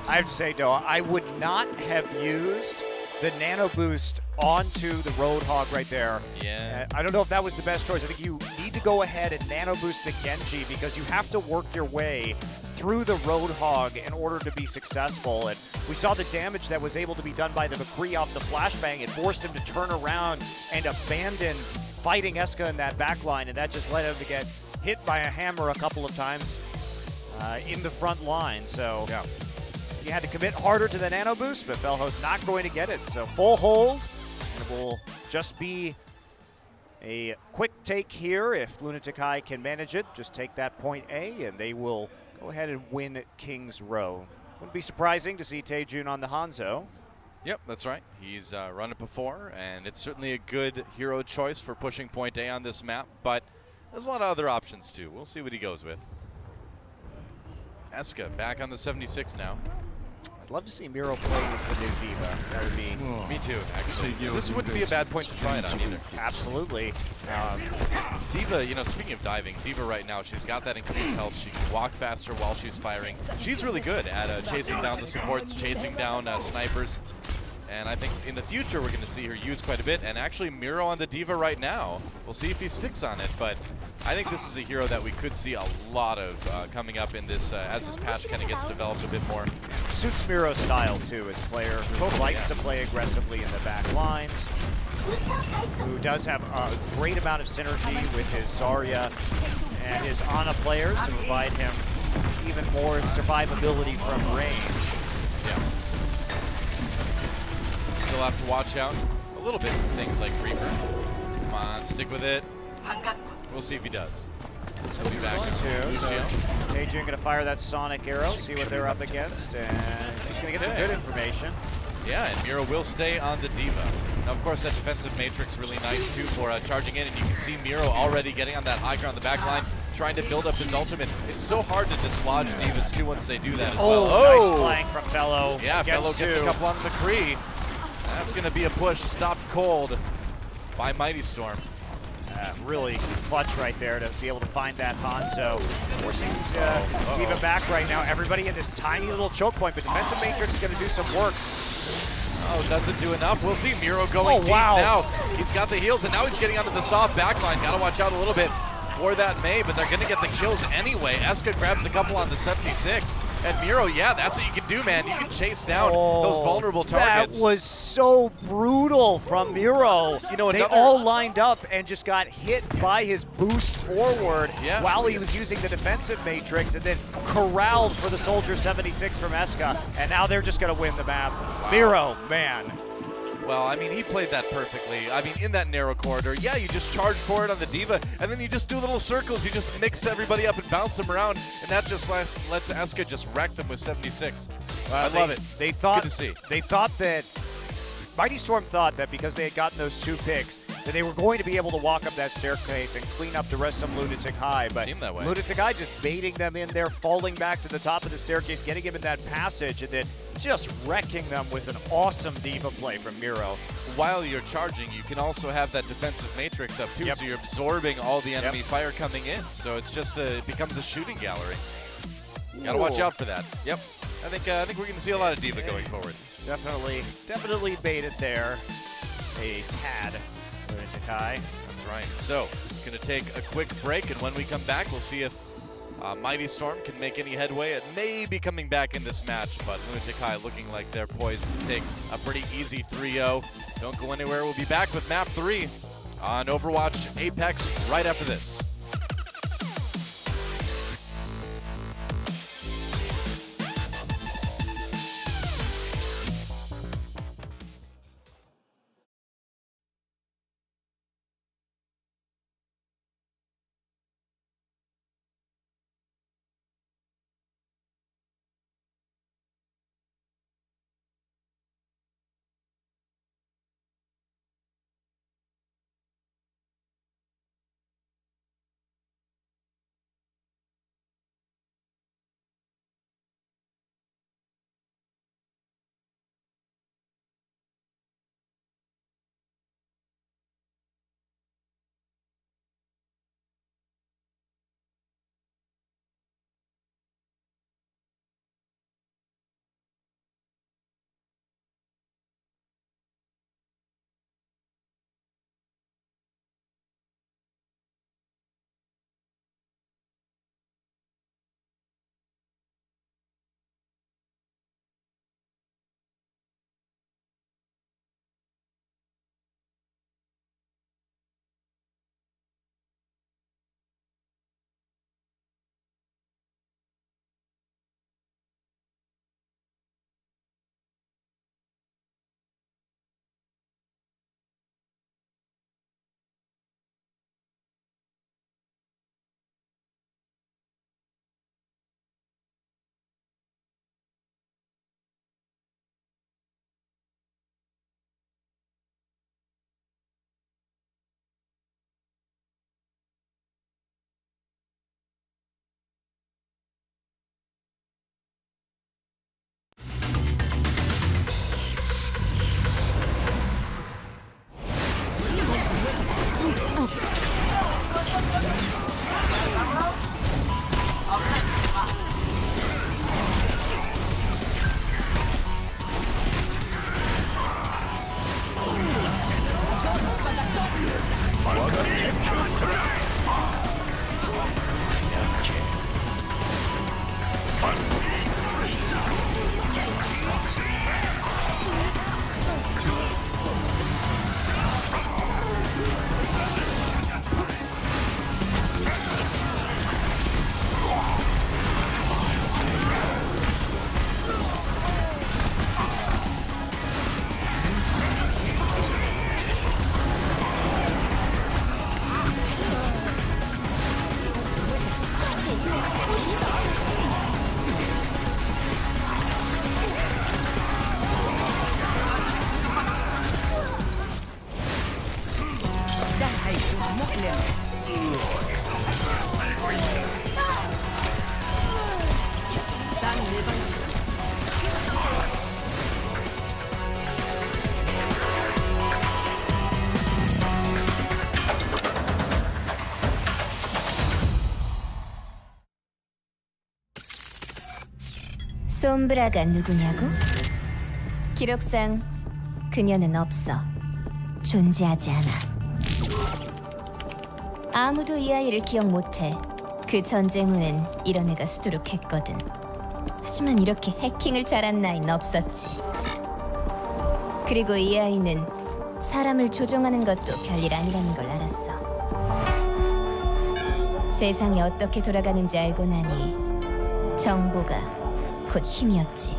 I have to say, Noah, I would not have used the Nano Boost onto the Roadhog right there. Yeah. I don't know if that was the best choice. I think you need to go ahead and Nano Boost the Genji because you have to work your way through the Roadhog in order to be successful. And we saw the damage that was able to be done by the McCree off the flashbang. It forced him to turn around and abandon fighting Eska in that backline, and that just led him to get hit by a hammer a couple of times in the front line. So Yeah. he had to commit harder to the nano boost, but Felho's not going to get it. So full hold, and it will just be a quick take here. If Lunatic-Hai can manage it, just take that point A, and they will go ahead and win King's Row. Wouldn't be surprising to see Taejun on the Hanzo. Yep, that's right. He's run it before, and it's certainly a good hero choice for pushing point A on this map, but there's a lot of other options too. We'll see what he goes with. Eska back on the 76 now. I'd love to see Miro play with the new Diva. That would be Me too, actually. This wouldn't be a bad point to try it on either. absolutely. Diva, you know, speaking of diving, Diva right now, she's got that increased health. She can walk faster while she's firing. She's really good at chasing down the supports, chasing down snipers. And I think in the future we're going to see her used quite a bit. And actually Miro on the Diva right now, we'll see if he sticks on it. But I think this is a hero that we could see a lot of coming up in this as this patch kind of gets developed a bit more. Suits Miro's style too, as a player who likes to play aggressively in the back lines, who does have a great amount of synergy with his Zarya and his Ana players to provide him even more survivability from range. Yeah. Still have to watch out a little bit for things like Reaper. Come on, stick with it. We'll see if he does. He'll be back now. Lucio. Taejun going to fire that Sonic Arrow, see what they're up against, and he's going to get some good information. Yeah, and Miro will stay on the Diva. Now, of course, that defensive matrix really nice, too, for charging in. And you can see Miro already getting on that high ground on the back line, trying to build up his ultimate. It's so hard to dislodge Divas, too, once they do that as well. Nice flank from Fellow. Yeah, Fellow gets a couple on the McCree. That's going to be a push stopped cold by Mighty Storm. Really clutch right there to be able to find that Hanzo. Forcing Diva back right now. Everybody in this tiny little choke point, but defensive matrix is going to do some work. Oh, doesn't do enough. We'll see Miro going deep now. He's got the heals, and now he's getting onto the soft backline. Got to watch out a little bit for that Mei, but they're going to get the kills anyway. Eska grabs a couple on the 76. And Miro, yeah, that's what you can do, man. You can chase down those vulnerable targets. That was so brutal from Miro. You know, they all lined up and just got hit by his boost forward while he was using the defensive matrix, and then corralled for the Soldier 76 from Eska. And now they're just going to win the map. Wow. Miro, man. Well, I mean, he played that perfectly. I mean, in that narrow corridor, yeah, you just charge forward on the Diva, and then you just do little circles. You just mix everybody up and bounce them around, and that just lets Eska just wreck them with 76. I love it. They thought, good to see. They thought that, Mighty Storm thought that because they had gotten those 2 picks, that they were going to be able to walk up that staircase and clean up the rest of Lunatic-Hai, but seemed that way. Lunatic-Hai just baiting them in there, falling back to the top of the staircase, getting him in that passage, and then just wrecking them with an awesome Diva play from Miro. While you're charging, you can also have that defensive matrix up too, so you're absorbing all the enemy fire coming in. So it's just it becomes a shooting gallery. Got to watch out for that. Yep. I think we're going to see a lot of Diva going forward. Definitely baited there. A tad. Lunatic-Hai. That's right. So, going to take a quick break, and when we come back, we'll see if Mighty Storm can make any headway. It may be coming back in this match, but Lunatic-Hai looking like they're poised to take a pretty easy 3-0. Don't go anywhere. We'll be back with Map 3 on Overwatch Apex right after this. 솜브라가 누구냐고? 기록상 그녀는 없어. 존재하지 않아. 아무도 이 아이를 기억 못해. 그 전쟁 후엔 이런 애가 수두룩했거든. 하지만 이렇게 해킹을 잘한 나이는 없었지. 그리고 이 아이는 사람을 조종하는 것도 별일 아니라는 걸 알았어. 세상이 어떻게 돌아가는지 알고 나니 정보가 곧 힘이었지.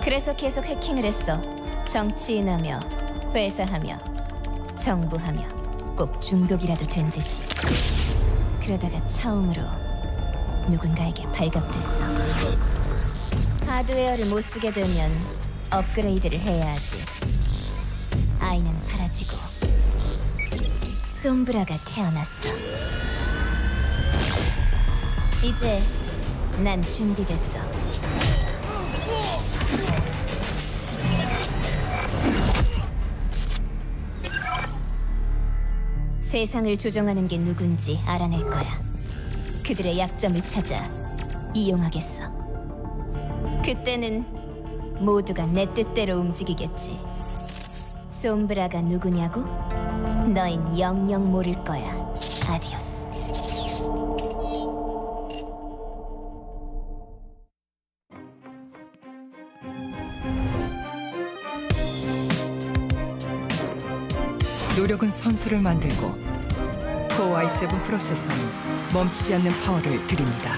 그래서 계속 해킹을 했어. 정치인하며 회사하며 정부하며 꼭 중독이라도 된 듯이. 그러다가 처음으로 누군가에게 발각됐어. 하드웨어를 못 쓰게 되면 업그레이드를 해야 하지. 아이는 사라지고 솜브라가 태어났어. 이제 난 준비됐어. 세상을 조종하는 게 누군지 알아낼 거야. 그들의 약점을 찾아 이용하겠어. 그때는 모두가 내 뜻대로 움직이겠지. 솜브라가 누구냐고? 너흰 영영 모를 거야. 아디오스. 노력은 선수를 만들고 코어 i7 프로세서는 멈추지 않는 파워를 드립니다.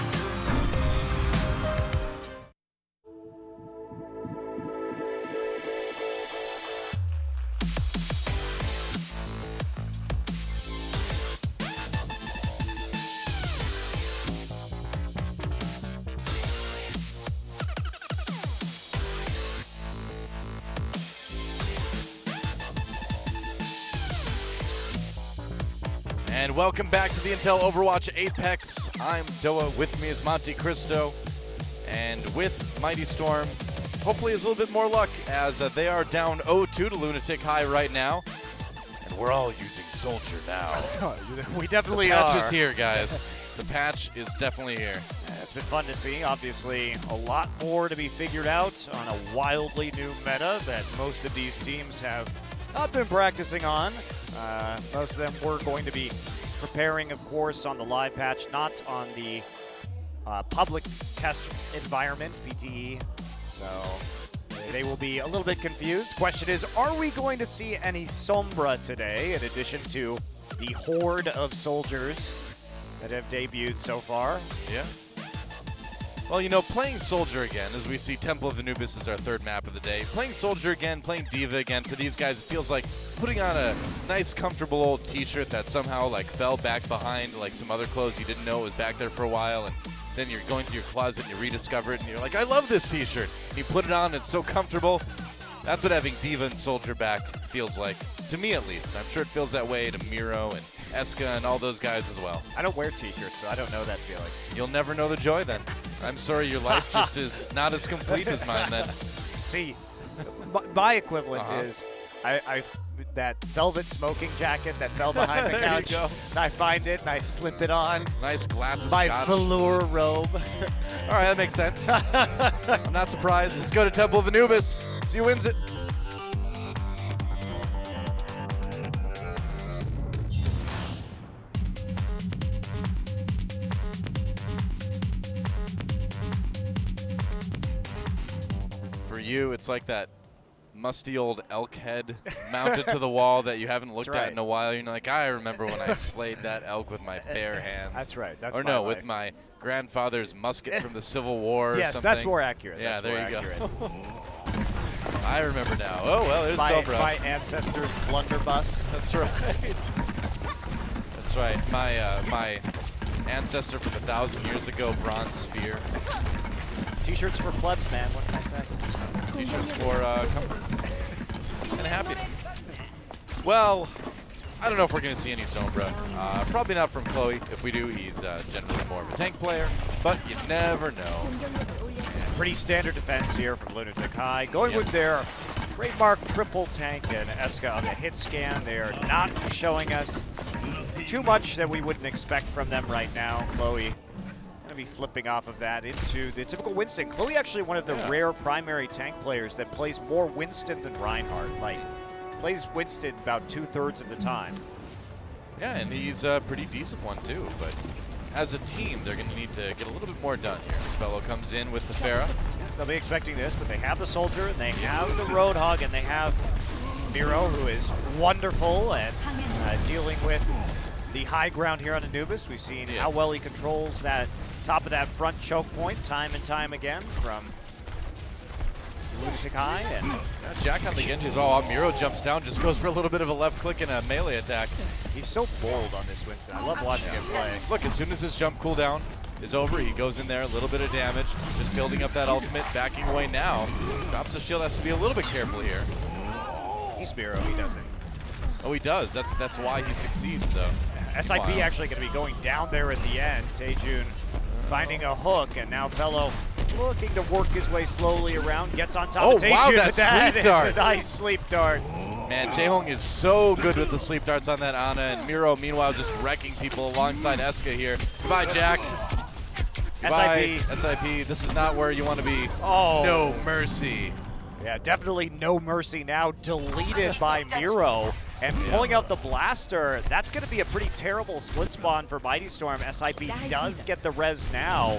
And welcome back to the Intel Overwatch Apex. I'm Doa, with me is Monte Cristo, and with Mighty Storm, hopefully is a little bit more luck as they are down 0-2 to Lunatic-Hai right now. And we're all using Soldier now. We definitely The patch are. is here, guys. The patch is definitely here. Yeah, it's been fun to see. Obviously, a lot more to be figured out on a wildly new meta that most of these teams have not been practicing on. Most of them were going to be preparing, of course, on the live patch, not on the public test environment, PTE. So they will be a little bit confused. Question is, are we going to see any Sombra today, in addition to the horde of soldiers that have debuted so far? Yeah. Well, you know, playing Soldier again, as we see Temple of Anubis is our third map of the day. Playing Soldier again, playing Diva again, for these guys, it feels like putting on a nice, comfortable old t-shirt that somehow, like, fell back behind, like, some other clothes you didn't know was back there for a while, and then you're going to your closet and you rediscover it, and you're like, I love this t-shirt. And you put it on, it's so comfortable. That's what having Diva and Soldier back feels like, to me at least. I'm sure it feels that way to Miro and Eska and all those guys as well. I don't wear t-shirts, so I don't know that feeling. You'll never know the joy then. I'm sorry, your life just is not as complete as mine then. See, my equivalent Uh-huh. is I that velvet smoking jacket that fell behind the There you couch. go. And I find it and I slip it on. Nice glass of My scotch. velour robe. All right, that makes sense. I'm not surprised. Let's go to Temple of Anubis. See who wins it. For you, it's like that musty old elk head mounted to the wall that you haven't looked at in a while. You're like, I remember when I slayed that elk with my bare hands. That's right. That's or my no, life. with my grandfather's musket from the Civil War or Yes, something. that's more accurate. Yeah, That's there more you accurate. go. I remember now. Oh, well, there's my Sobra. ancestors' blunderbuss. That's right. That's right. My ancestor from 1,000 years ago, bronze spear. T-shirts for plebs, man. What can I say? T-shirts for comfort and happiness. Well, I don't know if we're going to see any Sombra. Probably not from Chloe. If we do, he's generally more of a tank player, but you never know. Pretty standard defense here from Lunatic-Hai. Going with their trademark triple tank and Eska on the hit scan. They're not showing us too much that we wouldn't expect from them right now. Chloe to be flipping off of that into the typical Winston. Chloe actually one of the rare primary tank players that plays more Winston than Reinhardt. Like, plays Winston about 2/3 of the time. Yeah, and he's a pretty decent one too, but as a team, they're going to need to get a little bit more done here. This fellow comes in with the Pharah. They'll be expecting this, but they have the Soldier, and they have the Roadhog, and they have Miro, who is wonderful and dealing with the high ground here on Anubis. We've seen how well he controls that top of that front choke point time and time again from Lunatic-Hai. And Jack on the Genji. Oh, Miro jumps down, just goes for a little bit of a left click and a melee attack. he's so bold on this Winston. I love watching him play. Look, as soon as his jump cooldown is over, he goes in there, a little bit of damage, just building up that ultimate, backing away now. Drops the shield, has to be a little bit careful here. He's Miro, he doesn't. Oh, he does. That's why he succeeds, though. SIP Wow. actually going to be going down there at the end. Taejun finding a hook, and now Fellow looking to work his way slowly around. Gets on top of Taejun. Wow, that but that sleep is dart. a nice sleep dart. Man, Jaehong is so good with the sleep darts on that Ana, and Miro, meanwhile, just wrecking people alongside Eska here. Goodbye, Jack. Goodbye, SIP. This is not where you want to be. Oh. No mercy. Yeah, definitely no mercy now. Deleted by Miro. And pulling out the blaster, that's going to be a pretty terrible split spawn for Mighty Storm. SIP does get the res now.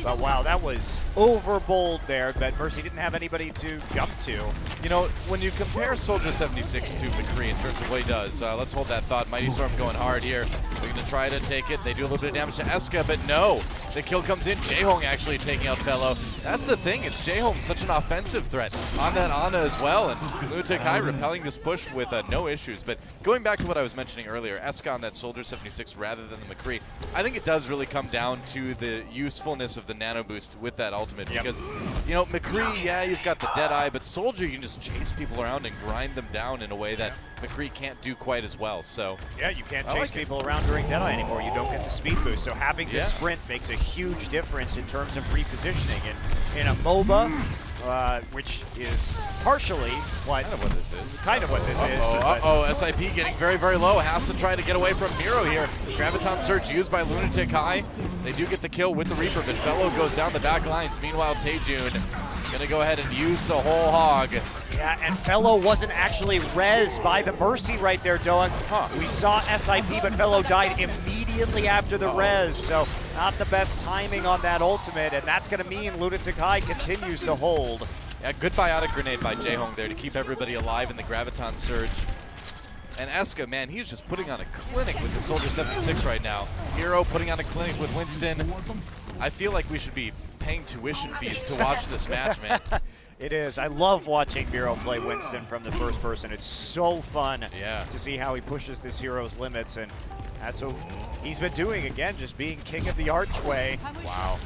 But wow, that was over bold there, but Mercy didn't have anybody to jump to. You know, when you compare Soldier 76 to McCree in terms of what he does, let's hold that thought. Mighty Storm going hard here. They're going to try to take it. They do a little bit of damage to Eska, but no. The kill comes in. Jaehong actually taking out Fellow. That's the thing. It's Jaehong, such an offensive threat on that Ana as well. And Lunatic-Hai repelling this push with no issues. But going back to what I was mentioning earlier, Eska on that Soldier 76 rather than the McCree, I think it does really come down to the usefulness of the nano boost with that ultimate. Because, you know, McCree, yeah, you've got the Deadeye, but Soldier, you can just chase people around and grind them down in a way that McCree can't do quite as well. So yeah, you can't chase people around during Deadeye anymore. You don't get the speed boost. So having this sprint makes a huge difference in terms of repositioning. And in a MOBA, which is partially what kind of what this is. Kind of what this is. Uh-oh, SIP getting very, very low. Has to try to get away from Miro here. Graviton Surge used by Lunatic-Hai. They do get the kill with the Reaper, but Fellow goes down the back lines. Meanwhile, Taejun gonna go ahead and use the whole hog. Yeah, and Fellow wasn't actually res by the Mercy right there, Doan. We saw SIP, but Fellow died immediately after the res, so not the best timing on that ultimate, and that's gonna mean Lunatic-Hai continues to hold. Yeah, good biotic grenade by Jaehong there to keep everybody alive in the Graviton Surge. And Eska, man, he's just putting on a clinic with the Soldier 76 right now. Miro putting on a clinic with Winston. I feel like we should be paying tuition fees to watch this match, man. It is. I love watching Miro play Winston from the first person. It's so fun to see how he pushes this hero's limits, and that's what he's been doing again, just being king of the archway. Wow.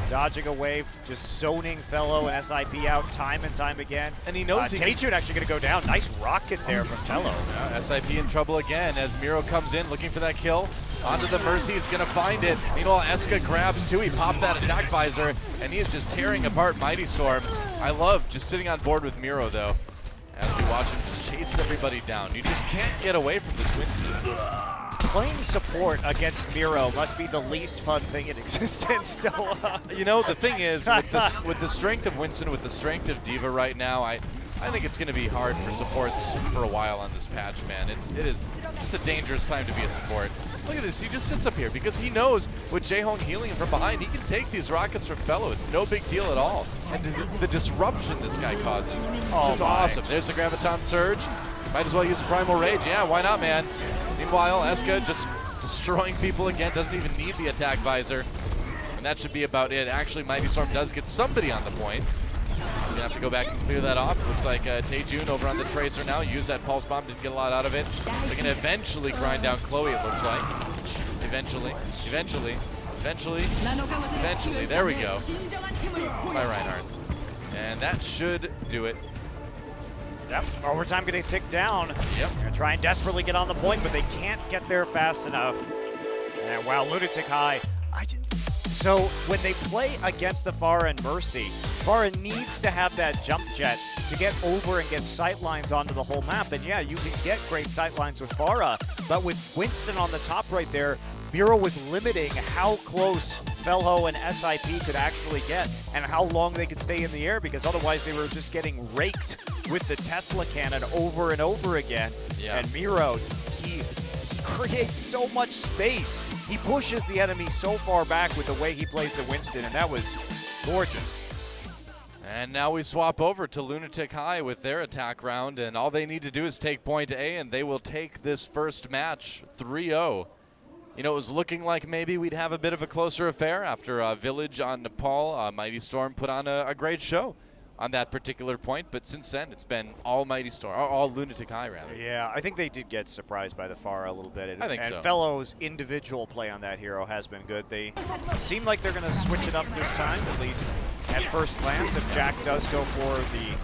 Dodging away, just zoning Fellow and SIP out time and time again. And he knows Taejun actually going to go down. Nice rocket there from Fellow. SIP in trouble again as Miro comes in looking for that kill. Onto the Mercy, he's going to find it. Meanwhile, Eska grabs too. He popped that attack visor, and he is just tearing apart Mighty Storm. I love just sitting on board with Miro, though, as we watch him just chase everybody down. You just can't get away from this Winston. Playing support against Miro must be the least fun thing in existence, Noah. You know, the thing is, with the strength of Winston, with the strength of D.Va right now, I think it's going to be hard for supports for a while on this patch, man. It is just a dangerous time to be a support. Look at this, he just sits up here because he knows with Jaehong healing him from behind, he can take these rockets from Fellow. It's no big deal at all. And the disruption this guy causes is awesome. There's the Graviton Surge. Might as well use the Primal Rage. Yeah, why not, man? Meanwhile, Eska just destroying people again, doesn't even need the attack visor. And that should be about it. Actually, Mighty Storm does get somebody on the point. We're gonna have to go back and clear that off. Looks like Taejun over on the Tracer now. Use that Pulse Bomb, didn't get a lot out of it. They're gonna eventually grind down Chloe, it looks like. Eventually. There we go. By Reinhardt. And that should do it. Yep, overtime going to tick down. Yep. They're going to try and desperately get on the point, but they can't get there fast enough. And wow, Lunatic-Hai. So when they play against the Pharah and Mercy, Pharah needs to have that jump jet to get over and get sightlines onto the whole map. And yeah, you can get great sightlines with Pharah, but with Winston on the top right there, Miro was limiting how close Felho and SIP could actually get and how long they could stay in the air, because otherwise they were just getting raked with the Tesla cannon over and over again. Yeah. And Miro, he creates so much space. He pushes the enemy so far back with the way he plays the Winston, and that was gorgeous. And now we swap over to Lunatic-Hai with their attack round, and all they need to do is take point A, and they will take this first match 3-0. You know, it was looking like maybe we'd have a bit of a closer affair after Village on Nepal. Mighty Storm put on a great show on that particular point, but since then it's been all Mighty Storm, or all Lunatic-Hai rather. Yeah, I think they did get surprised by the Pharah a little bit. I think and so. Fellows' individual play on that hero has been good. They seem like they're going to switch it up this time, at least at first glance, if Jack does go for the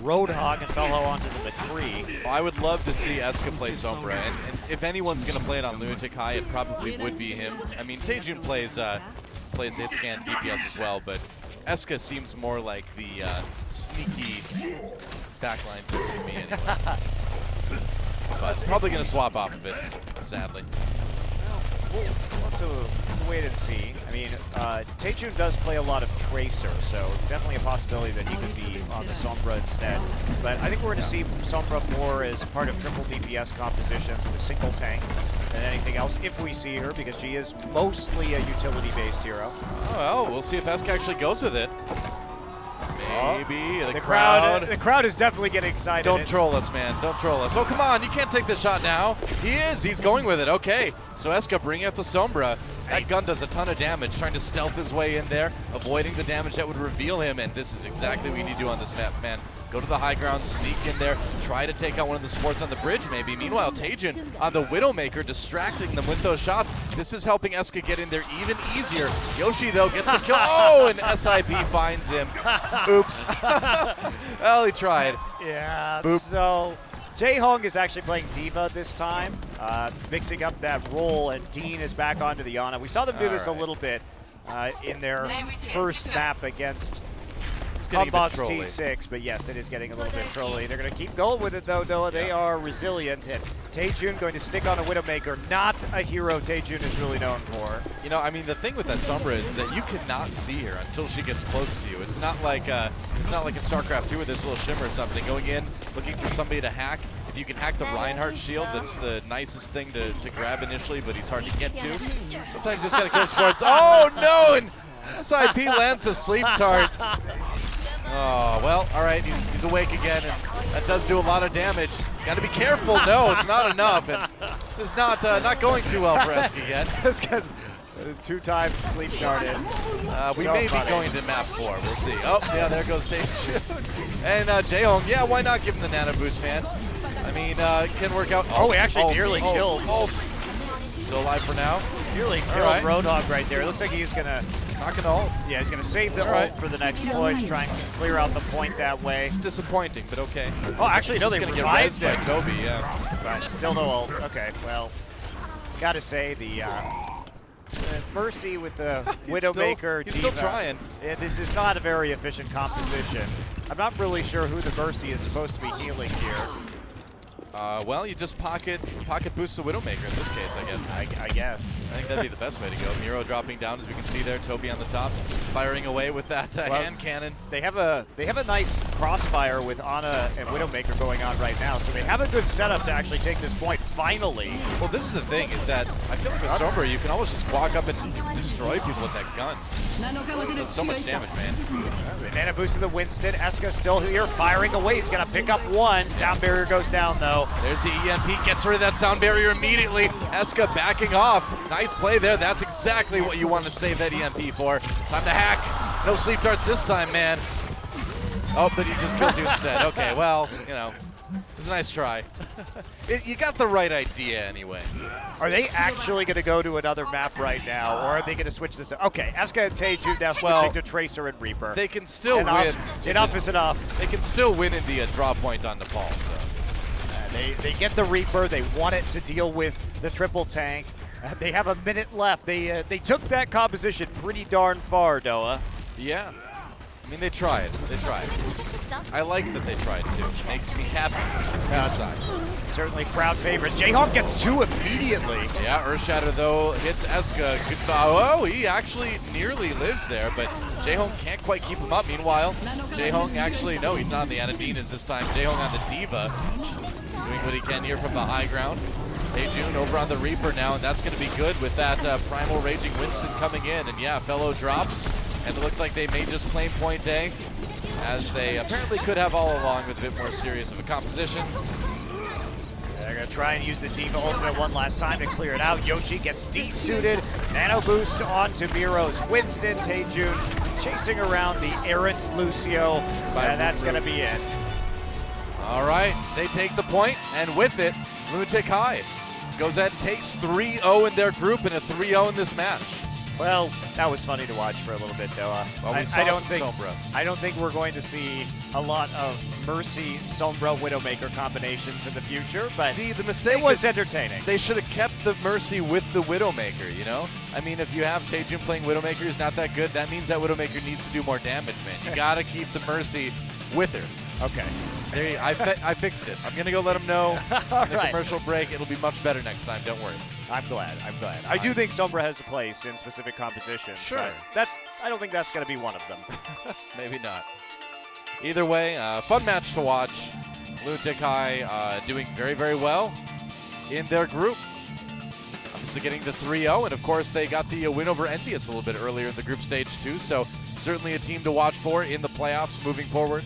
Roadhog and Fellow onto the McCree. I would love to see Eska play Sombra, and if anyone's going to play it on Lunatic-Hai, it probably would be him. I mean, Taejun plays hitscan DPS as well, but Eska seems more like the sneaky backline to me anyway. But it's probably going to swap off of it, sadly. We'll have to wait and see. I mean, Taejun does play a lot of Tracer, so definitely a possibility that he could be on the Sombra instead. But I think we're going to see Sombra more as part of triple DPS compositions with a single tank than anything else, if we see her, because she is mostly a utility-based hero. Oh, well, we'll see if Eska actually goes with it. Maybe. The crowd is definitely getting excited. Don't troll us, man. Don't troll us. Oh, come on. You can't take the shot now. He is. He's going with it. Okay. So Eska bringing out the Sombra. That gun does a ton of damage, trying to stealth his way in there, avoiding the damage that would reveal him, and this is exactly what we need to do on this map, man. Go to the high ground, sneak in there, try to take out one of the supports on the bridge maybe. Meanwhile, Taejun on the Widowmaker, distracting them with those shots. This is helping Eska get in there even easier. Yoshi, though, gets a kill. Oh, and SIP finds him. Oops. Well, he tried. Yeah, Boop. So Jae-Hong is actually playing Diva this time, mixing up that role, and Dean is back onto the Ana. We saw them do this a little bit in their first map against Combox T6, but yes, it is getting a little bit trolly. They're going to keep going with it, though, Noah. They are resilient, and Taejun going to stick on a Widowmaker, not a hero Taejun is really known for. You know, I mean, the thing with that Sombra is that you cannot see her until she gets close to you. It's not like in StarCraft 2 with this little shimmer or something. Going in, looking for somebody to hack. If you can hack the Reinhardt shield, that's the nicest thing to grab initially, but he's hard to get to. Sometimes you just got to kill sports. Oh, no! And SIP lands a sleep tart. Oh, well, all right, he's awake again, and that does do a lot of damage. Got to be careful. No, it's not enough, and this is not going too well for Eska again. Just because 2 times sleep darted. We may be going to map 4. We'll see. Oh, yeah, there goes Taejun. And Jae-Hong, yeah, why not give him the nano boost, man? I mean, it can work out. Oh, he actually nearly killed. Still alive for now. Nearly killed Roadhog right there. It looks like he's going to... Not gonna ult. Yeah, he's going to save the ult for the next push, try and clear out the point that way. It's disappointing, but okay. Oh, actually, no, they going to get revived rezzed by him. Toby, yeah. But still no ult. Okay, well, got to say the Mercy with the Widowmaker. He's still trying. Yeah, this is not a very efficient composition. I'm not really sure who the Mercy is supposed to be healing here. Well, you just pocket boost the Widowmaker in this case, I guess. I guess. I think that'd be the best way to go. Miro dropping down, as we can see there. Toby on the top, firing away with that hand cannon. They have a nice crossfire with Ana and Widowmaker going on right now, so they have a good setup to actually take this point finally. Well, this is the thing, is that I feel like with Sombra, you can almost just walk up and destroy people with that gun. It does so much damage, man. Banana boost to the Winston. Eska still here, firing away. He's going to pick up one. Sound barrier goes down, though. There's the EMP, gets rid of that sound barrier immediately. Eska backing off. Nice play there. That's exactly what you want to save that EMP for. Time to hack. No sleep darts this time, man. Oh, but he just kills you instead. Okay, well, you know, it was a nice try. You got the right idea anyway. Are they actually going to go to another map right now, or are they going to switch this up? Okay, Eska and Taejun now switching to Tracer and Reaper. They can still win. Enough is enough. They can still win in the draw point on Nepal, so. They get the Reaper. They want it to deal with the triple tank. They have a minute left. They took that composition pretty darn far, Doa. Yeah. I mean, they tried. They tried. I like that they tried to. It makes me happy. Outside. Certainly crowd favorite. Jayhawk gets 2 immediately. Yeah, Earthshatter though hits Eska. Good foul. Oh, he actually nearly lives there, but Jaehong can't quite keep him up. Meanwhile, Jaehong actually, no, he's not on the Anadinas this time. Jaehong on the Diva, doing what he can here from the high ground. Taejun over on the Reaper now, and that's going to be good with that Primal Raging Winston coming in. And yeah, Fellow drops, and it looks like they may just claim point A, as they apparently could have all along with a bit more serious of a composition. They're going to try and use the Diva ultimate one last time to clear it out. Yoshi gets desuited. Nano boost onto Miro's Winston. Taejun chasing around the errant Lucio, and that's going to be it. All right, they take the point, and with it, Lunatic-Hai goes ahead and takes 3-0 in their group and a 3-0 in this match. Well, that was funny to watch for a little bit, though. Well, we saw I don't some think Sombra. I don't think we're going to see a lot of Mercy Sombra Widowmaker combinations in the future, but See, the mistake it was is entertaining. they should have kept the Mercy with the Widowmaker, you know? I mean, if you have Taejun playing Widowmaker who's not that good, that means that Widowmaker needs to do more damage, man. You gotta keep the Mercy with her. Okay. I fixed it. I'm gonna go let them know All in the right. commercial break. It'll be much better next time, don't worry. I'm glad. I do think Sombra has a place in specific compositions. Sure. But I don't think that's going to be one of them. Maybe not. Either way, fun match to watch. Lunatic-Hai doing very, very well in their group. Obviously getting the 3-0, and of course they got the win over Envious a little bit earlier in the group stage too, so certainly a team to watch for in the playoffs moving forward.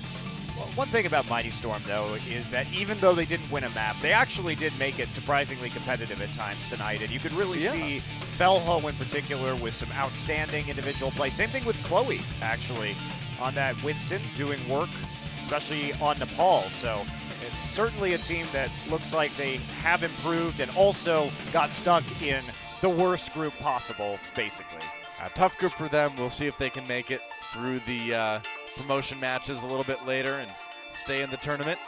Well, one thing about Mighty Storm, though, is that even though they didn't win a map, they actually did make it surprisingly competitive at times tonight, and you could really see Felho in particular with some outstanding individual play. Same thing with Chloe, actually, on that Winston, doing work, especially on Nepal. So it's certainly a team that looks like they have improved and also got stuck in the worst group possible, basically. A tough group for them. We'll see if they can make it through the promotion matches a little bit later and stay in the tournament.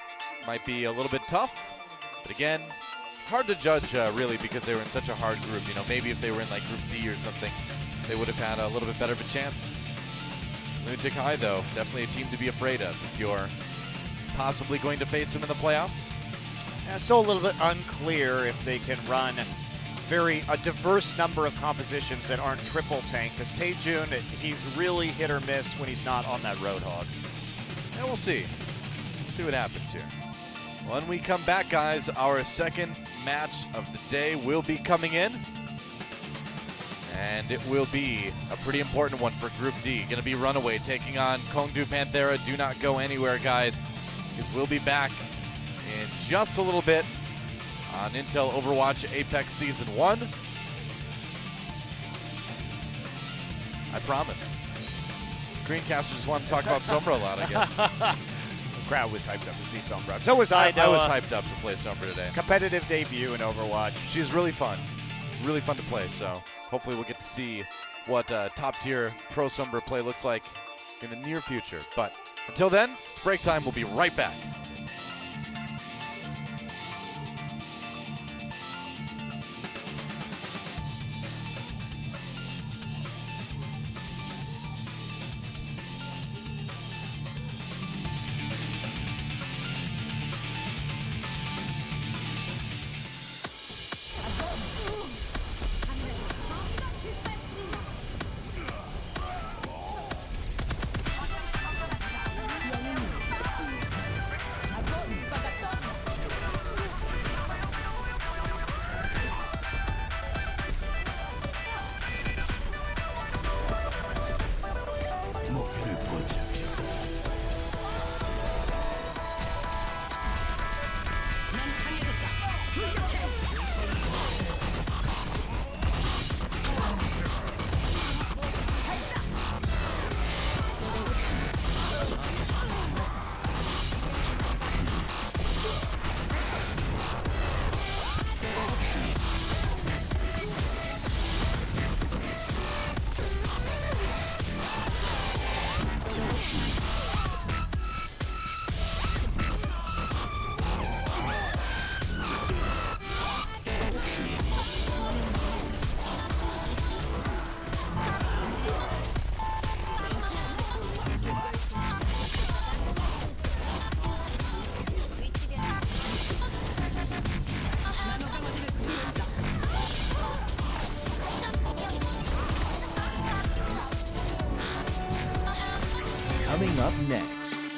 Might be a little bit tough, but again, hard to judge really because they were in such a hard group. You know, maybe if they were in like Group D or something, they would have had a little bit better of a chance. Lunatic-Hai, though, definitely a team to be afraid of if you're possibly going to face them in the playoffs. Yeah, still a little bit unclear if they can run a diverse number of compositions that aren't triple tank, because Taejun, he's really hit or miss when he's not on that Roadhog. And we'll see. Let's see what happens here. When we come back, guys, our second match of the day will be coming in. And it will be a pretty important one for Group D. Going to be Runaway taking on Kongdu Panthera. Do not go anywhere, guys, because we'll be back in just a little bit on Intel Overwatch Apex Season 1. I promise. Greencasters just want to talk about Sombra a lot, I guess. The crowd was hyped up to see Sombra. So was I. I was hyped up to play Sombra today. Competitive debut in Overwatch. She's really fun. Really fun to play, so hopefully we'll get to see what top-tier Pro Sombra play looks like in the near future. But until then, it's break time. We'll be right back. Coming up next.